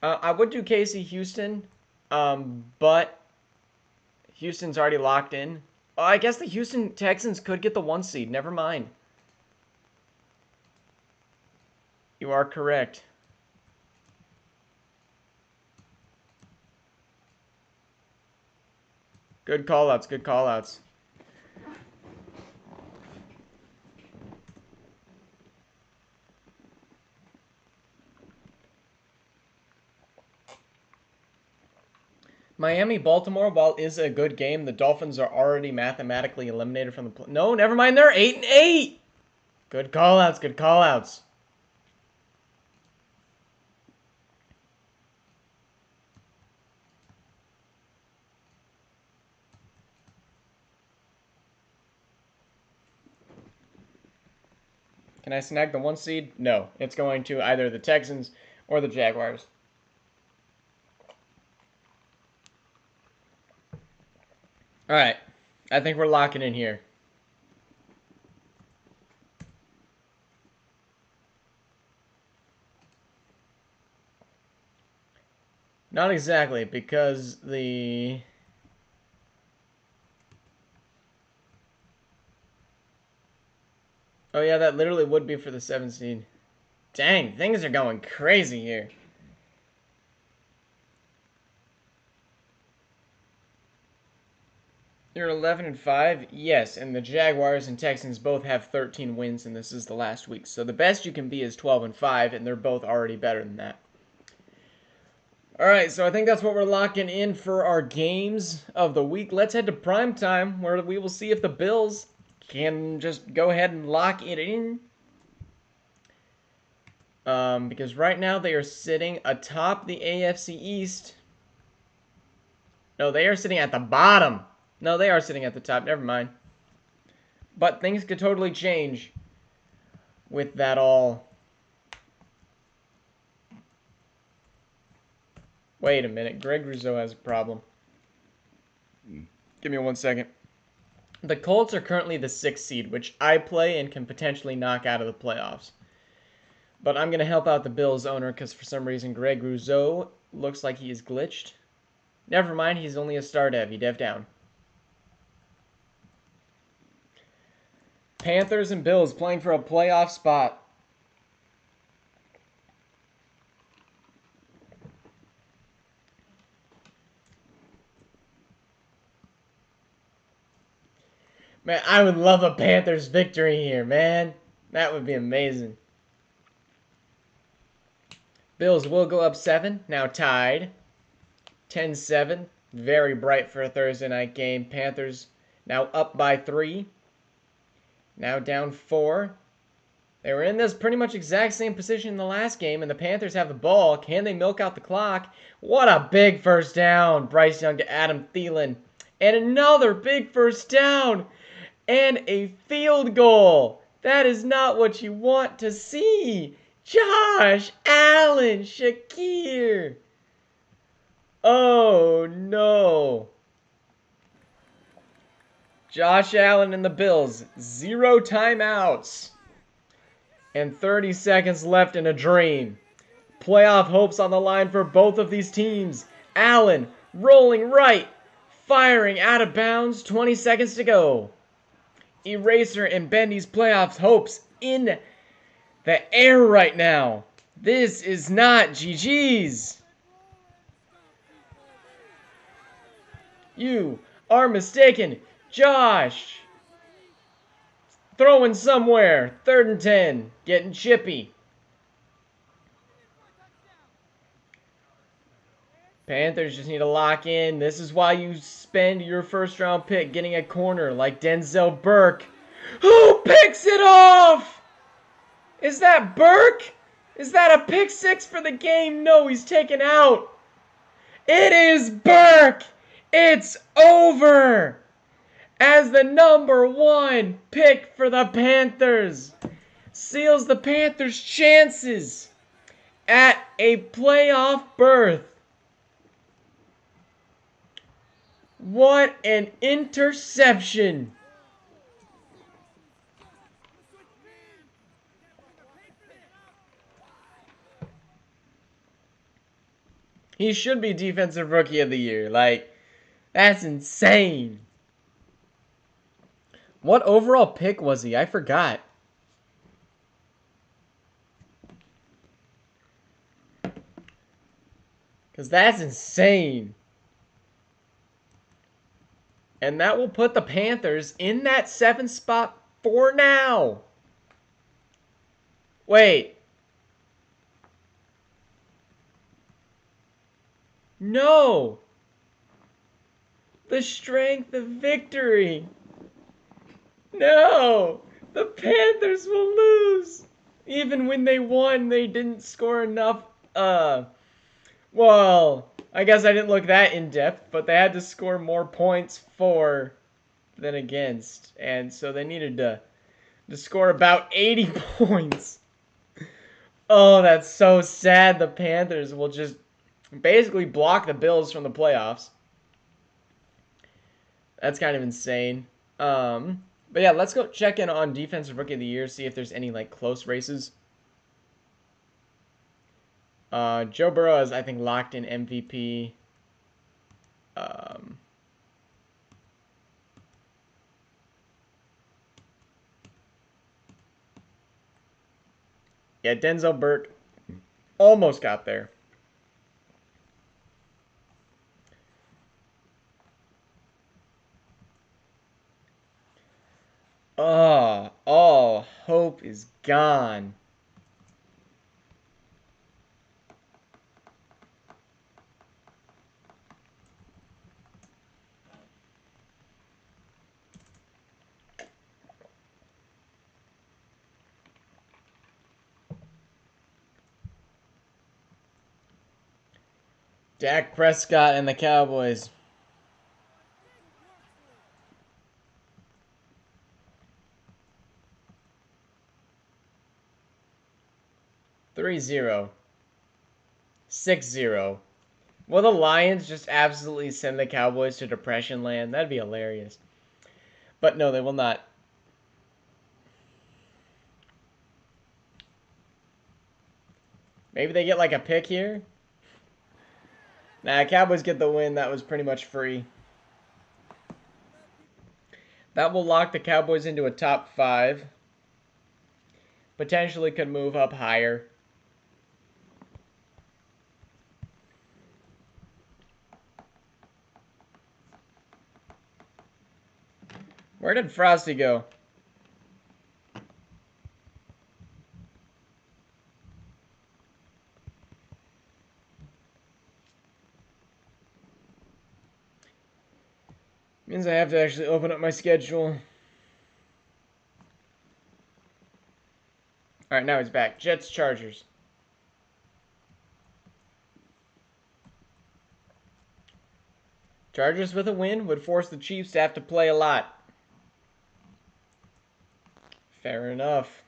I would do KC Houston, but Houston's already locked in. I guess the Houston Texans could get the 1 seed. Never mind. You are correct. Good call-outs, good call-outs. Miami-Baltimore, while is a good game, the Dolphins are already mathematically eliminated from the... No, never mind, they're 8-8! Good call-outs, good call-outs. Can I snag the 1 seed? No. It's going to either the Texans or the Jaguars. Alright. I think we're locking in here. Not exactly, because the... Oh yeah, that literally would be for the 7 seed. Dang, things are going crazy here. You're 11-5? Yes, and the Jaguars and Texans both have 13 wins, and this is the last week. So the best you can be is 12-5, and they're both already better than that. Alright, so I think that's what we're locking in for our games of the week. Let's head to primetime, where we will see if the Bills can just go ahead and lock it in. Because right now they are sitting atop the AFC East. No, they are sitting at the bottom. No, they are sitting at the top. Never mind. But things could totally change with that all. Wait a minute. Greg Rousseau has a problem. Give me 1 second. The Colts are currently the 6th seed, which I play and can potentially knock out of the playoffs. But I'm going to help out the Bills owner because for some reason Greg Rousseau looks like he is glitched. Never mind, he's only a star dev. He dev down. Panthers and Bills playing for a playoff spot. Man, I would love a Panthers victory here, man. That would be amazing. Bills will go up 7, now tied. 10-7, very bright for a Thursday night game. Panthers now up by 3. Now down 4. They were in this pretty much exact same position in the last game, and the Panthers have the ball. Can they milk out the clock? What a big first down. Bryce Young to Adam Thielen. And another big first down. And a field goal. That is not what you want to see. Josh Allen, Shakir. Oh, no. Josh Allen and the Bills, 0 timeouts. And 30 seconds left in a dream. Playoff hopes on the line for both of these teams. Allen rolling right, firing out of bounds, 20 seconds to go. Eraser and Bendy's playoff hopes in the air right now. This is not GG's. You are mistaken. Josh. Throwing somewhere. 3rd and 10. Getting chippy. Panthers just need to lock in. This is why you spend your first round pick getting a corner like Denzel Burke. Who picks it off? Is that Burke? Is that a pick six for the game? No, he's taken out. It is Burke. It's over. As the #1 pick for the Panthers. Seals the Panthers' chances at a playoff berth. What an interception. He should be Defensive Rookie of the Year. Like, that's insane. What overall pick was he? I forgot. Because that's insane. And that will put the Panthers in that 7th spot for now. Wait. No. The strength of victory. No. The Panthers will lose. Even when they won, they didn't score enough. Well, I guess I didn't look that in depth, but they had to score more points for than against. And so they needed to score about 80 points. Oh, that's so sad. The Panthers will just basically block the Bills from the playoffs. That's kind of insane. But yeah, let's go check in on Defensive Rookie of the Year, see if there's any like close races. Joe Burrow is, I think, locked in MVP. Yeah, Denzel Burke almost got there. Oh, all hope is gone. Dak Prescott and the Cowboys. Three 0 6-0. Will the Lions just absolutely send the Cowboys to depression land? That'd be hilarious. But no, they will not. Maybe they get like a pick here? Nah, Cowboys get the win. That was pretty much free. That will lock the Cowboys into a top 5. Potentially could move up higher. Where did Frosty go? Means I have to actually open up my schedule. Alright, now he's back. Jets, Chargers. Chargers with a win would force the Chiefs to have to play a lot. Fair enough.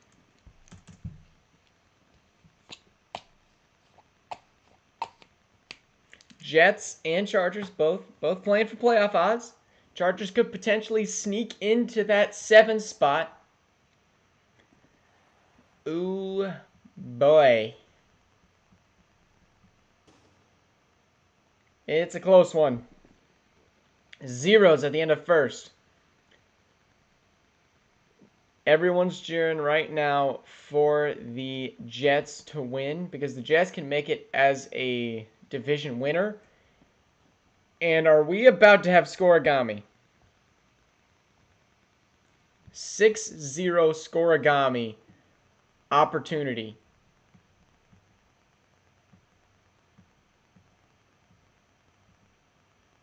Jets and Chargers both playing for playoff odds. Chargers could potentially sneak into that 7th spot. Ooh, boy. It's a close one. Zeros at the end of first. Everyone's cheering right now for the Jets to win because the Jets can make it as a division winner. And are we about to have scoregami? 6-0 scoregami opportunity.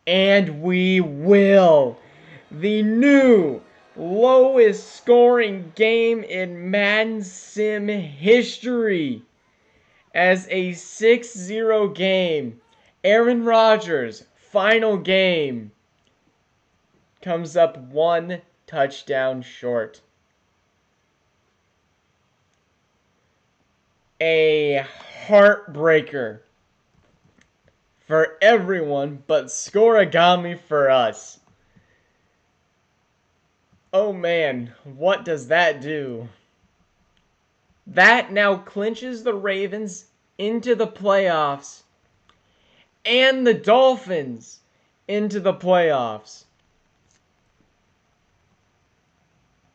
And we will. The new lowest scoring game in Madden Sim history as a 6-0 game. Aaron Rodgers, final game, comes up one touchdown short. A heartbreaker for everyone but Scorigami for us. Oh man, what does that do? That now clinches the Ravens into the playoffs and the Dolphins into the playoffs.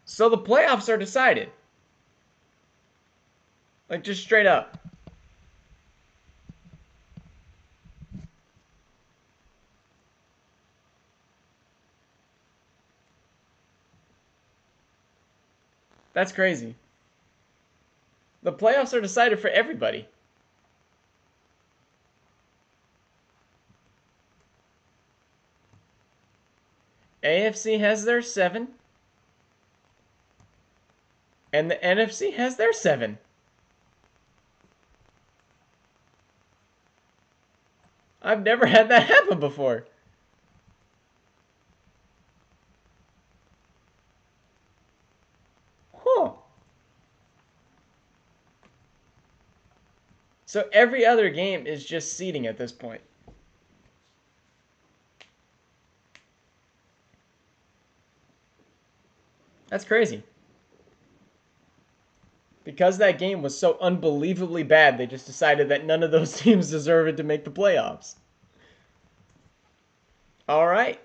So the playoffs are decided. Like, just straight up. That's crazy. The playoffs are decided for everybody. AFC has their 7. And the NFC has their 7. I've never had that happen before. Huh. So every other game is just seeding at this point. That's crazy. Because that game was so unbelievably bad, they just decided that none of those teams deserved to make the playoffs. All right.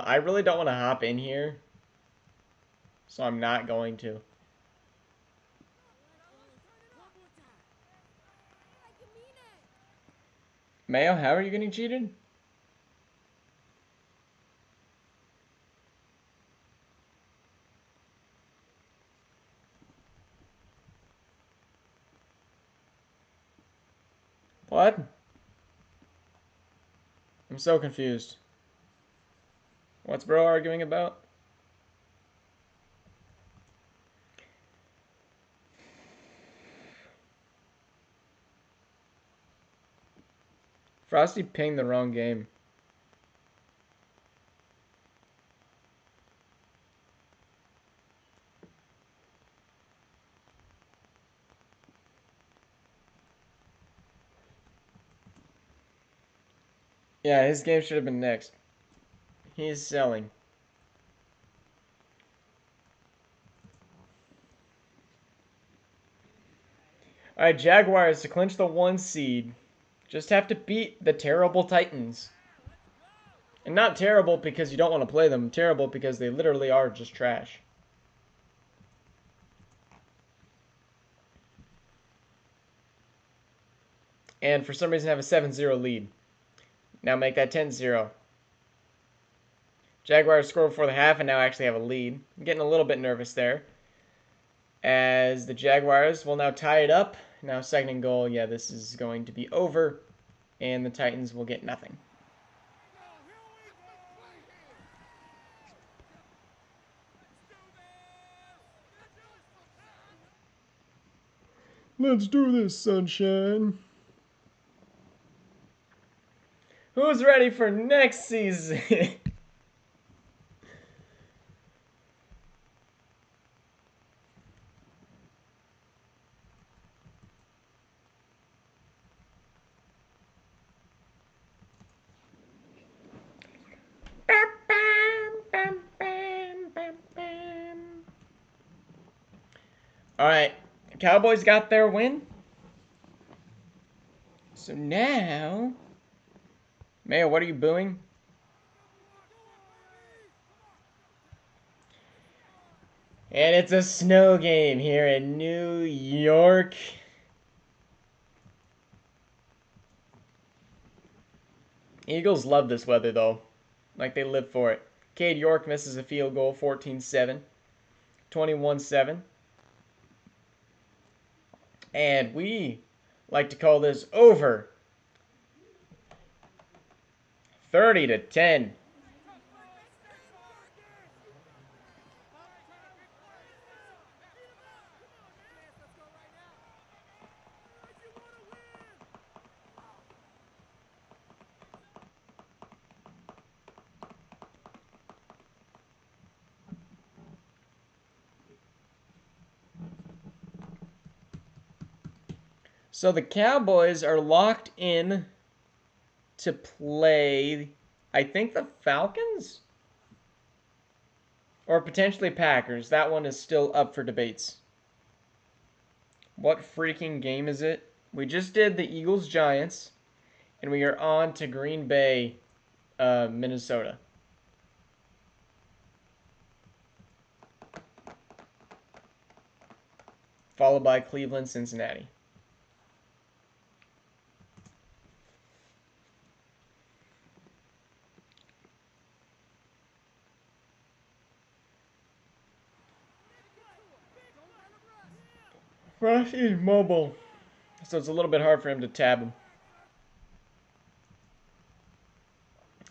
I really don't want to hop in here, so I'm not going to. Mayo, how are you getting cheated? What? I'm so confused. What's bro arguing about? Frosty pinged the wrong game. Yeah, his game should have been next. He's selling. Alright, Jaguars to clinch the 1 seed. Just have to beat the terrible Titans. And not terrible because you don't want to play them. Terrible because they literally are just trash. And for some reason have a 7-0 lead. Now make that 10-0. Jaguars score before the half and now actually have a lead. I'm getting a little bit nervous there. As the Jaguars will now tie it up. Now second and goal. Yeah, this is going to be over. And the Titans will get nothing. Let's do this, sunshine. Who's ready for next season? Alright, Cowboys got their win. So now... Mayo, what are you booing? And it's a snow game here in New York. Eagles love this weather, though. Like, they live for it. Cade York misses a field goal, 14-7. 21-7. And we Like to call this over. 30-10. So the Cowboys are locked in to play, I think, the Falcons? Or potentially Packers. That one is still up for debates. What freaking game is it? We just did the Eagles-Giants, and we are on to Green Bay, Minnesota. Followed by Cleveland, Cincinnati. He's mobile, so it's a little bit hard for him to tab him.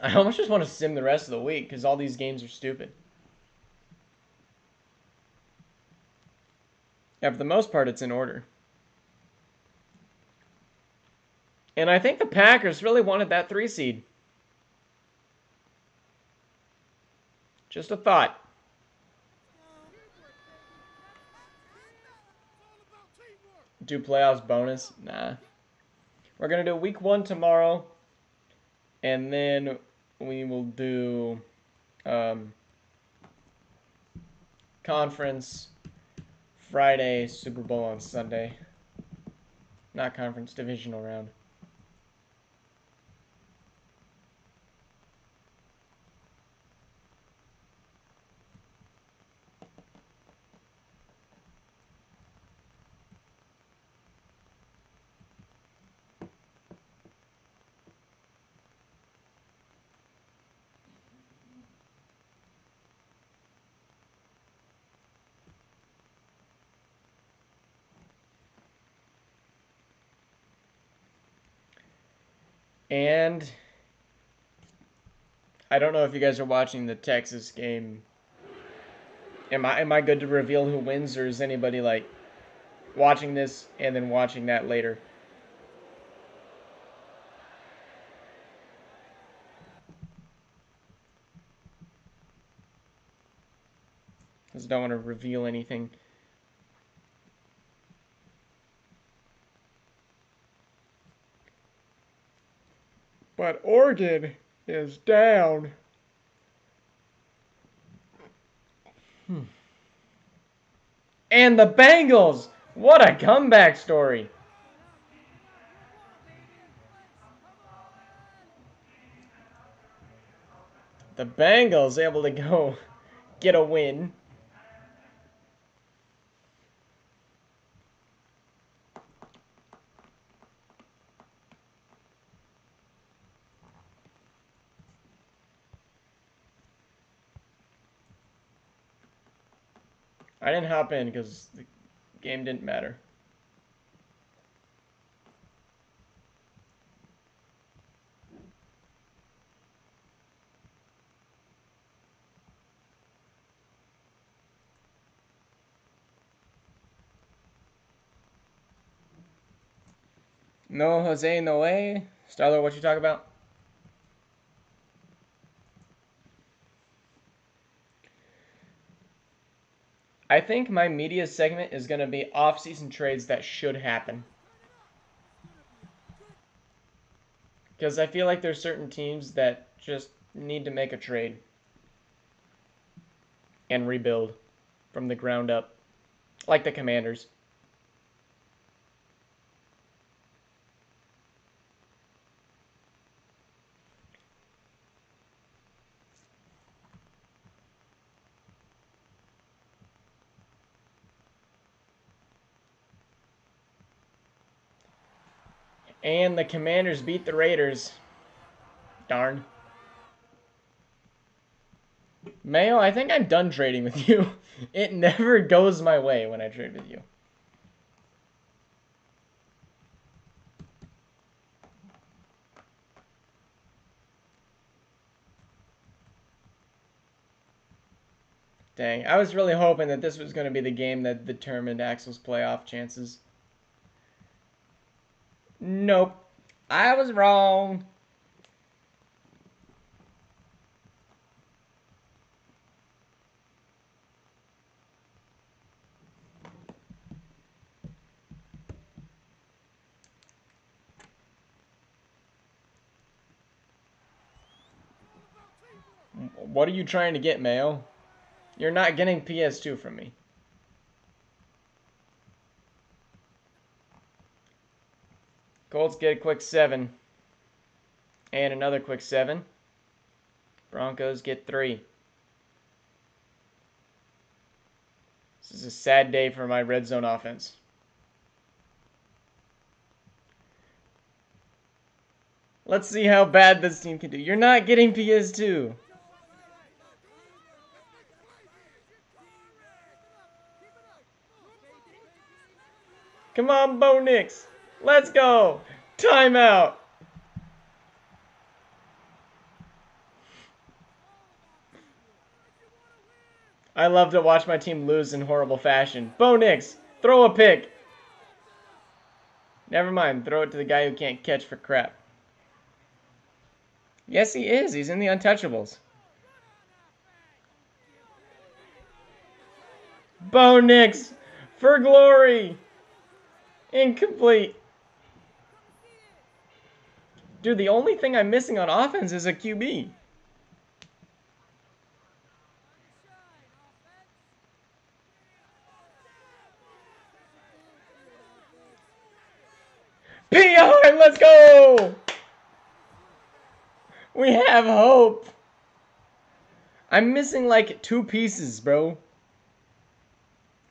I almost just want to sim the rest of the week because all these games are stupid. Yeah, for the most part, it's in order. And I think the Packers really wanted that 3 seed. Just a thought. Do playoffs bonus? Nah. We're going to do week 1 tomorrow. And then we will do conference Friday, Super Bowl on Sunday. Not conference, divisional round. And I don't know if you guys are watching the Texas game. Am I good to reveal who wins, or is anybody like watching this and then watching that later? Because I don't want to reveal anything. But Oregon is down. And the Bengals! What a comeback story! The Bengals able to go get a win. I didn't hop in because the game didn't matter. No Jose, no way. Starler, what you talk about? I think my media segment is going to be off-season trades that should happen. Because I feel like there's certain teams that just need to make a trade and rebuild from the ground up. Like the Commanders. And the Commanders beat the Raiders. Darn. Mayo, I think I'm done trading with you. It never goes my way when I trade with you. Dang, I was really hoping that this was going to be the game that determined Axel's playoff chances. Nope. I was wrong. What are you trying to get, Mayo? You're not getting PS2 from me. Colts get a quick 7. And another quick 7. Broncos get 3. This is a sad day for my red zone offense. Let's see how bad this team can do. You're not getting PS2. Come on, Bo Nix. Let's go. Timeout. I love to watch my team lose in horrible fashion. Bo Nix, throw a pick. Never mind, throw it to the guy who can't catch for crap. Yes, he is. He's in the Untouchables. Bo Nix, for glory. Incomplete. Dude, the only thing I'm missing on offense is a QB. PI, let's go! We have hope. I'm missing like 2 pieces, bro.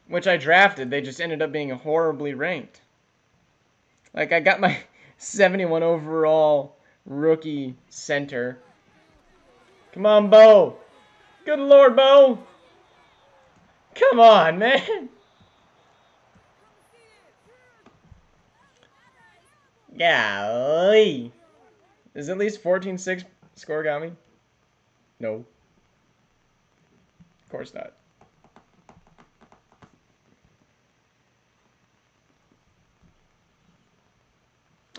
Which I drafted. They just ended up being horribly ranked. Like, I got my 71 overall rookie center. Come on, Bo. Good Lord, Bo. Come on, man. Golly. Is at least 14-6 score got me? No. Of course not.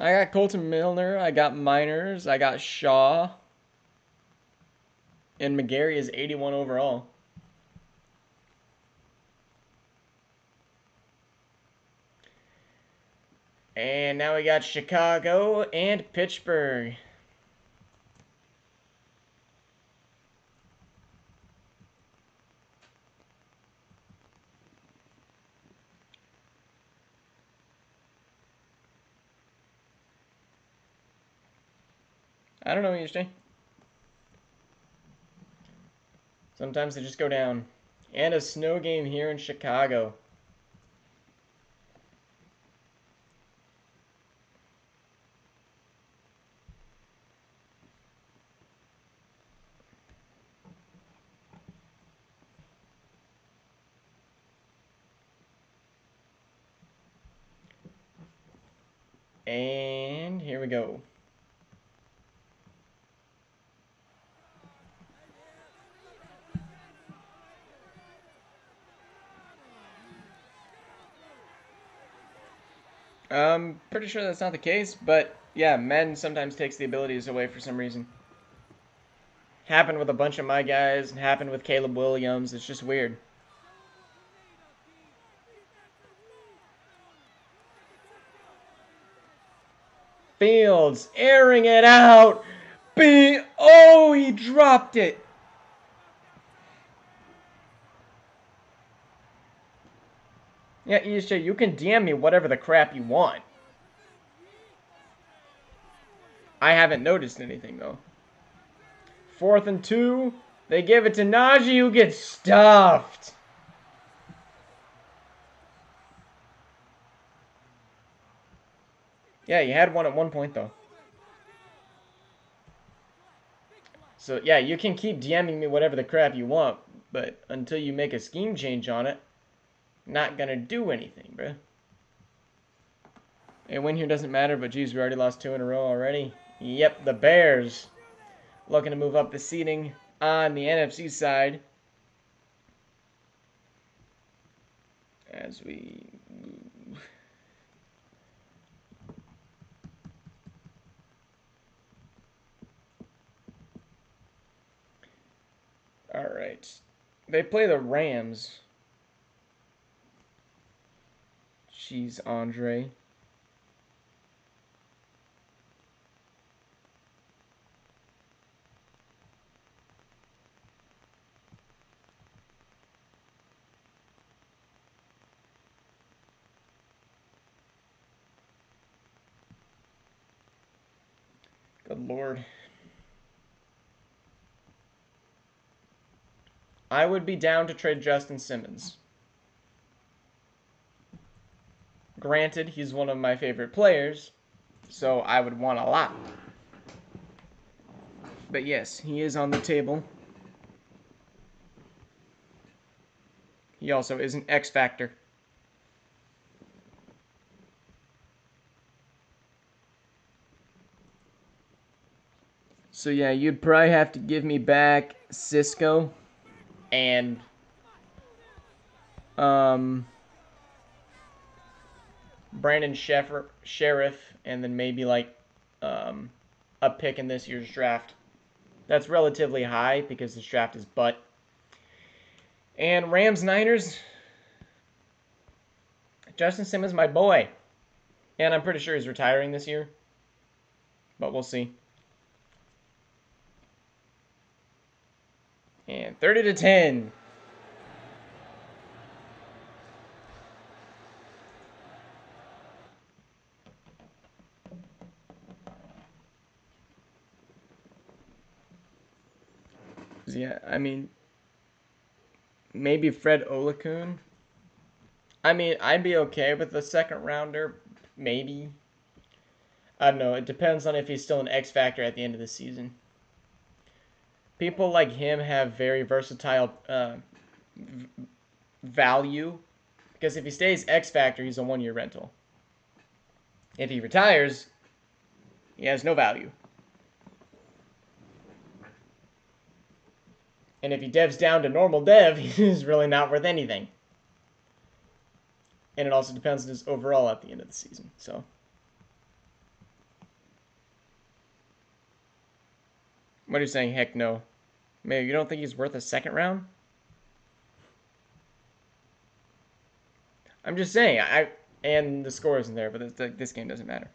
I got Colton Milner, I got Miners, I got Shaw. And McGarry is 81 overall. And now we got Chicago and Pittsburgh. I don't know usually. Sometimes they just go down. And a snow game here in Chicago. And here we go. I'm pretty sure that's not the case, but yeah, Madden sometimes takes the abilities away for some reason. Happened with a bunch of my guys, and happened with Caleb Williams. It's just weird. Fields airing it out. Oh, he dropped it. Yeah, ESJ, you can DM me whatever the crap you want. I haven't noticed anything, though. 4th and 2. They give it to Najee, who gets stuffed. Yeah, you had one at one point, though. So, yeah, you can keep DMing me whatever the crap you want, but until you make a scheme change on it, not gonna do anything, bro. A win here doesn't matter, but geez, we already lost 2 in a row already. Yep, the Bears looking to move up the seeding on the NFC side. as we move. All right. They play the Rams. Jeez, Andre. Good Lord. I would be down to trade Justin Simmons. Granted, he's one of my favorite players, so I would want a lot. But yes, he is on the table. He also is an X factor. So yeah, you'd probably have to give me back Cisco and Brandon Sheriff, and then maybe like a pick in this year's draft. That's relatively high because this draft is butt. And Rams Niners, Justin Simmons, my boy. And I'm pretty sure he's retiring this year. But we'll see. And 30-10. Yeah, I mean, maybe Fred Olakun. I mean, I'd be okay with the second rounder, maybe. I don't know. It depends on if he's still an X factor at the end of the season. People like him have very versatile value because if he stays X factor, he's a 1-year rental. If he retires, he has no value. And if he devs down to normal dev, he's really not worth anything. And it also depends on his overall at the end of the season. So, what are you saying? Heck no. Maybe you don't think he's worth a second round? I'm just saying. And the score isn't there, but this game doesn't matter.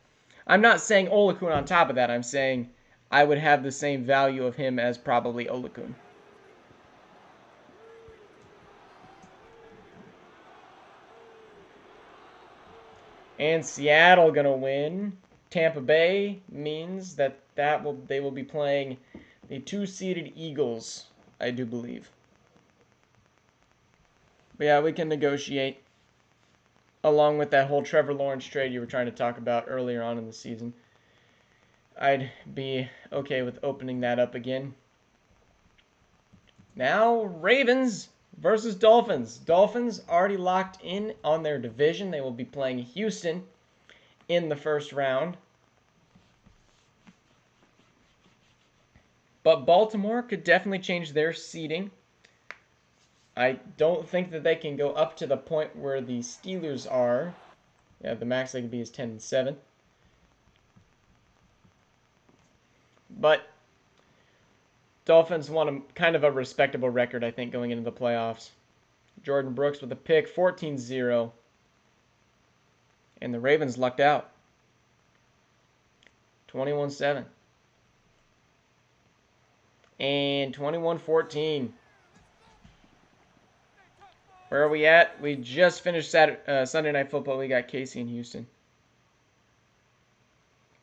I'm not saying Olakun on top of that. I'm saying I would have the same value of him as probably Olakun. And Seattle gonna win. Tampa Bay means that they will be playing the 2-seeded Eagles, I do believe. But yeah, we can negotiate. Along with that whole Trevor Lawrence trade you were trying to talk about earlier on in the season. I'd be okay with opening that up again. Now, Ravens versus Dolphins. Dolphins already locked in on their division. They will be playing Houston in the first round. But Baltimore could definitely change their seeding. I don't think that they can go up to the point where the Steelers are. Yeah, the max they can be is 10-7. But Dolphins want kind of a respectable record, I think, going into the playoffs. Jordan Brooks with a pick, 14-0. And the Ravens lucked out. 21-7. And 21-14. Where are we at? We just finished Sunday Night Football. We got Casey in Houston.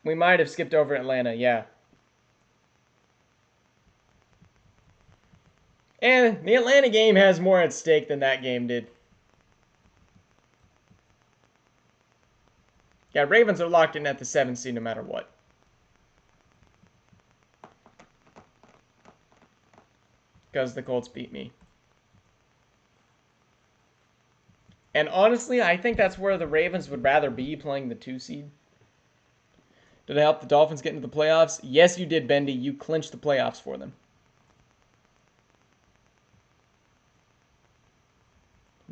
We might have skipped over Atlanta, yeah. And the Atlanta game has more at stake than that game did. Yeah, Ravens are locked in at the 7th seed no matter what. Because the Colts beat me. And honestly, I think that's where the Ravens would rather be, playing the 2 seed. Did it help the Dolphins get into the playoffs? Yes, you did, Bendy. You clinched the playoffs for them.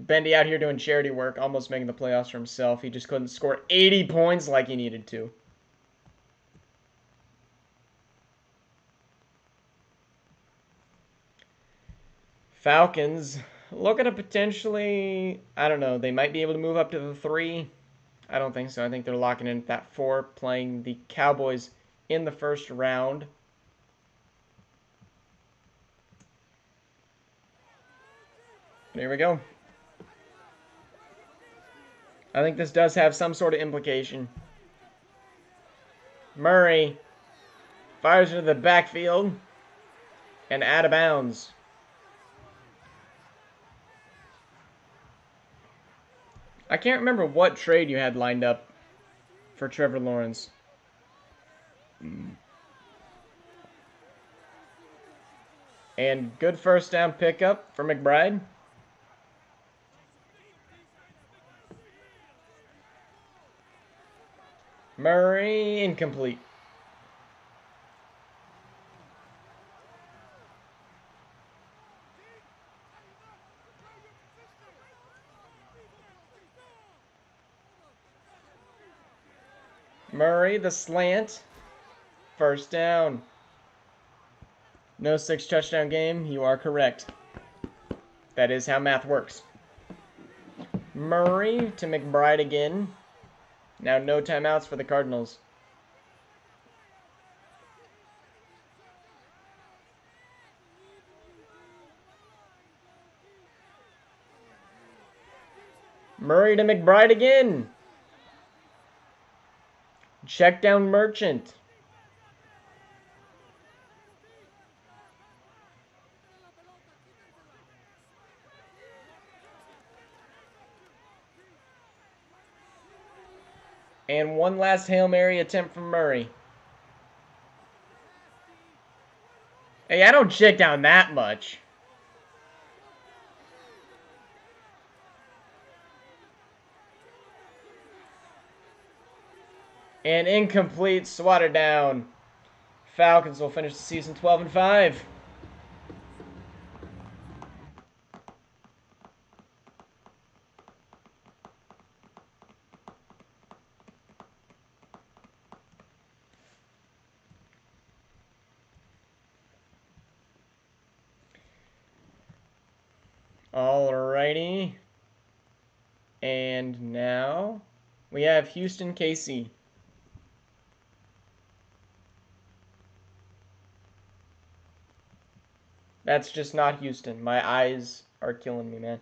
Bendy out here doing charity work, almost making the playoffs for himself. He just couldn't score 80 points like he needed to. Falcons, looking to potentially, I don't know, they might be able to move up to the 3. I don't think so. I think they're locking in at that 4, playing the Cowboys in the first round. And here we go. I think this does have some sort of implication. Murray fires into the backfield and out of bounds. I can't remember what trade you had lined up for Trevor Lawrence. And good first down pickup for McBride. Murray, incomplete. Murray, the slant. First down. No 6 touchdown game. You are correct. That is how math works. Murray to McBride again. Now no timeouts for the Cardinals. Murray to McBride again. Check down Merchant. And one last Hail Mary attempt from Murray. Hey, I don't check down that much. And incomplete, swatted down. Falcons will finish the season 12-5. Alrighty. And now we have Houston KC. That's just not Houston. My eyes are killing me, man.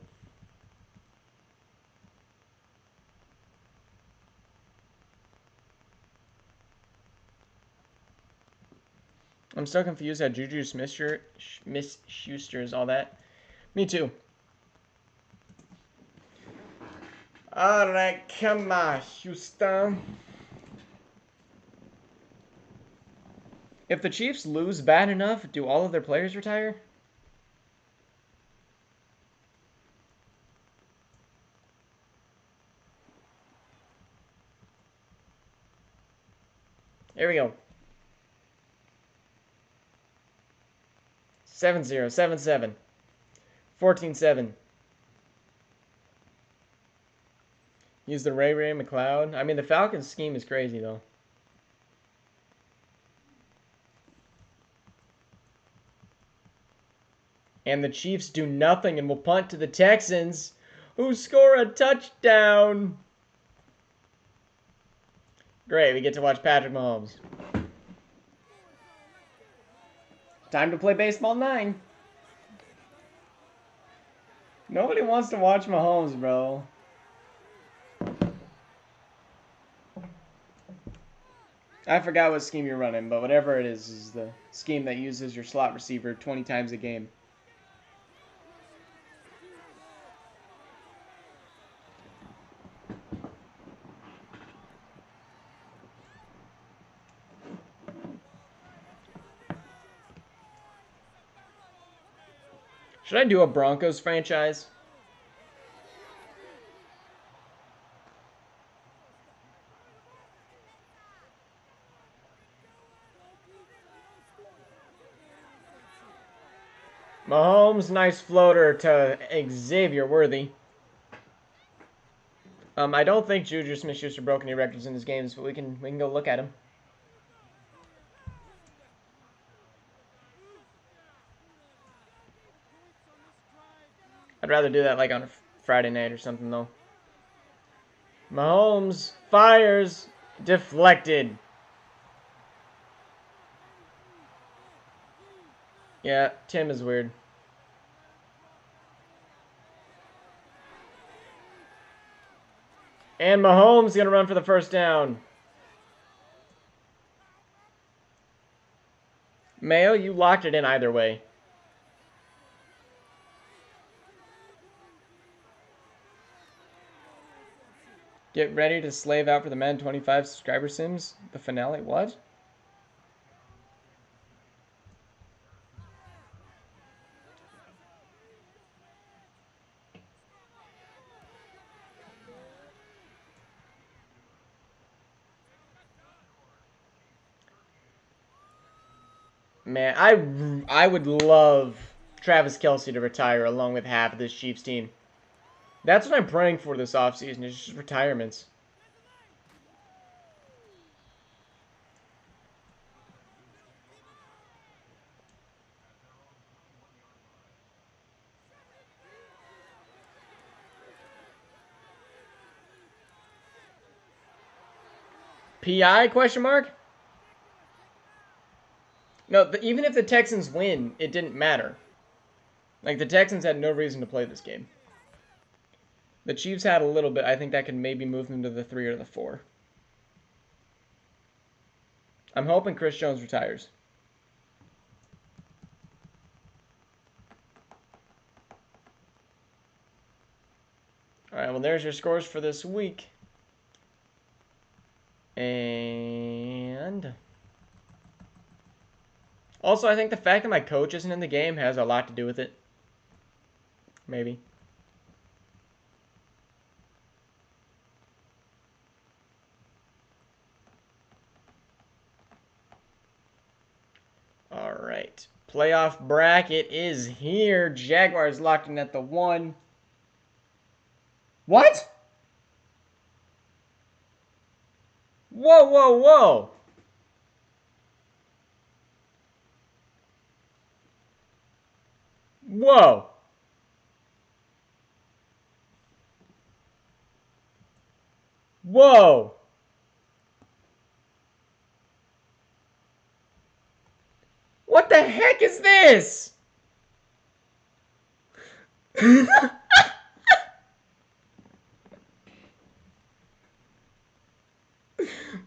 I'm so confused how Juju Smith-Schuster is all that. Me too. Alright, come on, Houston. If the Chiefs lose bad enough, do all of their players retire? Here we go. 7-0, 7-7. 14-7. Use the Ray McLeod. I mean, the Falcons scheme is crazy, though. And the Chiefs do nothing and will punt to the Texans, who score a touchdown. Great, we get to watch Patrick Mahomes. Time to play baseball 9. Nobody wants to watch Mahomes, bro. I forgot what scheme you're running, but whatever it is the scheme that uses your slot receiver 20 times a game. Should I do a Broncos franchise? Mahomes, nice floater to Xavier Worthy. I don't think Juju Smith-Schuster broke any records in his games, but we can go look at him. I'd rather do that like on a Friday night or something though. Mahomes fires, deflected. Yeah, Tim is weird. And Mahomes gonna run for the first down. Mayo, you locked it in either way. Get ready to slave out for the Madden 25 subscriber sims. The finale, what? Man, I would love Travis Kelce to retire along with half of this Chiefs team. That's what I'm praying for this offseason, is just retirements. PI, question mark? No, even if the Texans win, it didn't matter. Like, the Texans had no reason to play this game. The Chiefs had a little bit. I think that could maybe move them to the 3 or the 4. I'm hoping Chris Jones retires. All right, well, there's your scores for this week. And also, I think the fact that my coach isn't in the game has a lot to do with it. Maybe. All right. Playoff bracket is here. Jaguars locked in at the 1. What? Whoa, whoa, whoa. Whoa. Whoa. What the heck is this?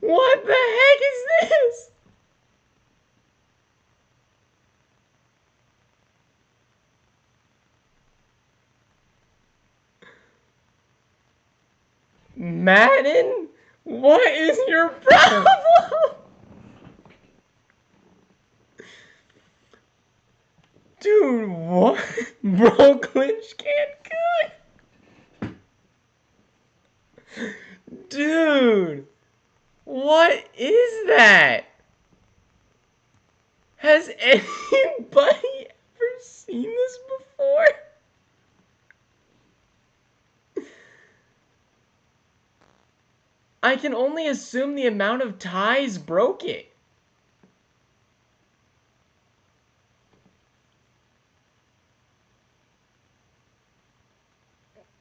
What the heck is this? Madden? What is your problem? Dude, what? Bro, clinch can't cook. Dude, what is that? Has anybody ever seen this before? I can only assume the amount of ties broke it.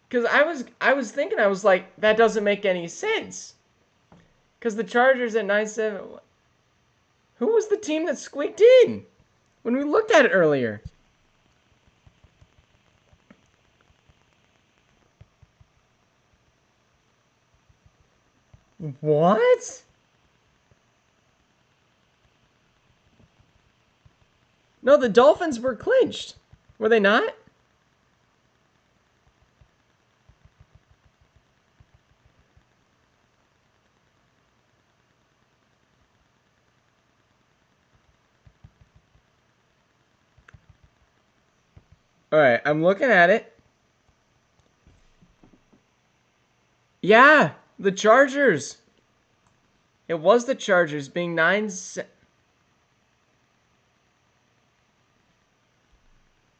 Because I was thinking, I was like, that doesn't make any sense. Because the Chargers at 9-7. Who was the team that squeaked in when we looked at it earlier? What? No, the Dolphins were clinched. Were they not? All right, I'm looking at it. Yeah, the Chargers. It was the Chargers being 9.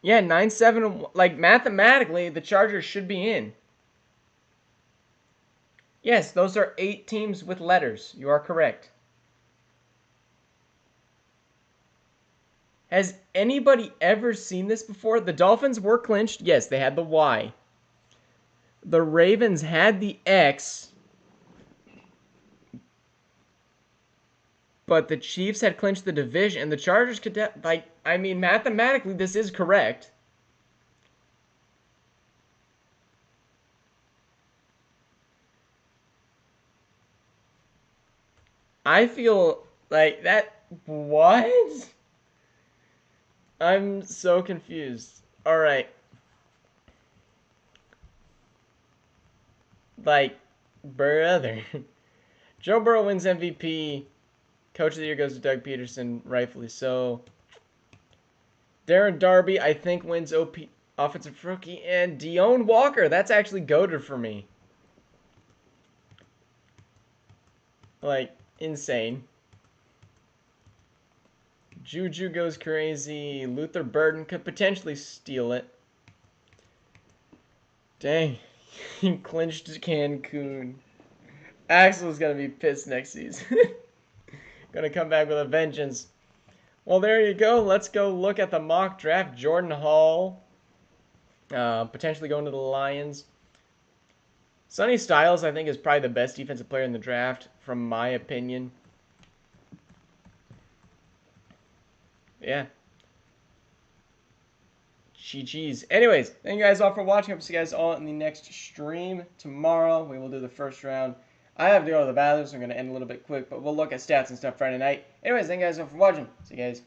Yeah, 9-7. Like, mathematically, the Chargers should be in. Yes, those are 8 teams with letters. You are correct. Has anybody ever seen this before? The Dolphins were clinched. Yes, they had the Y. The Ravens had the X. But the Chiefs had clinched the division, and the Chargers could, mathematically, this is correct. I feel like that. What? I'm so confused. All right. Like, brother. Joe Burrow wins MVP. Coach of the Year goes to Doug Peterson, rightfully so. Darren Darby, I think, wins Offensive Rookie. And Deone Walker, that's actually goated for me. Like, insane. Juju goes crazy. Luther Burden could potentially steal it. Dang. He clinched Cancun. Axel's going to be pissed next season. Going to come back with a vengeance. Well, there you go. Let's go look at the mock draft. Jordan Hall. Potentially going to the Lions. Sonny Styles, I think, is probably the best defensive player in the draft, from my opinion. Yeah. GG's. Anyways, thank you guys all for watching. Hope to see you guys all in the next stream tomorrow. We will do the first round. I have to go to the bathroom, so I'm going to end a little bit quick, but we'll look at stats and stuff Friday night. Anyways, thank you guys all for watching. See you guys.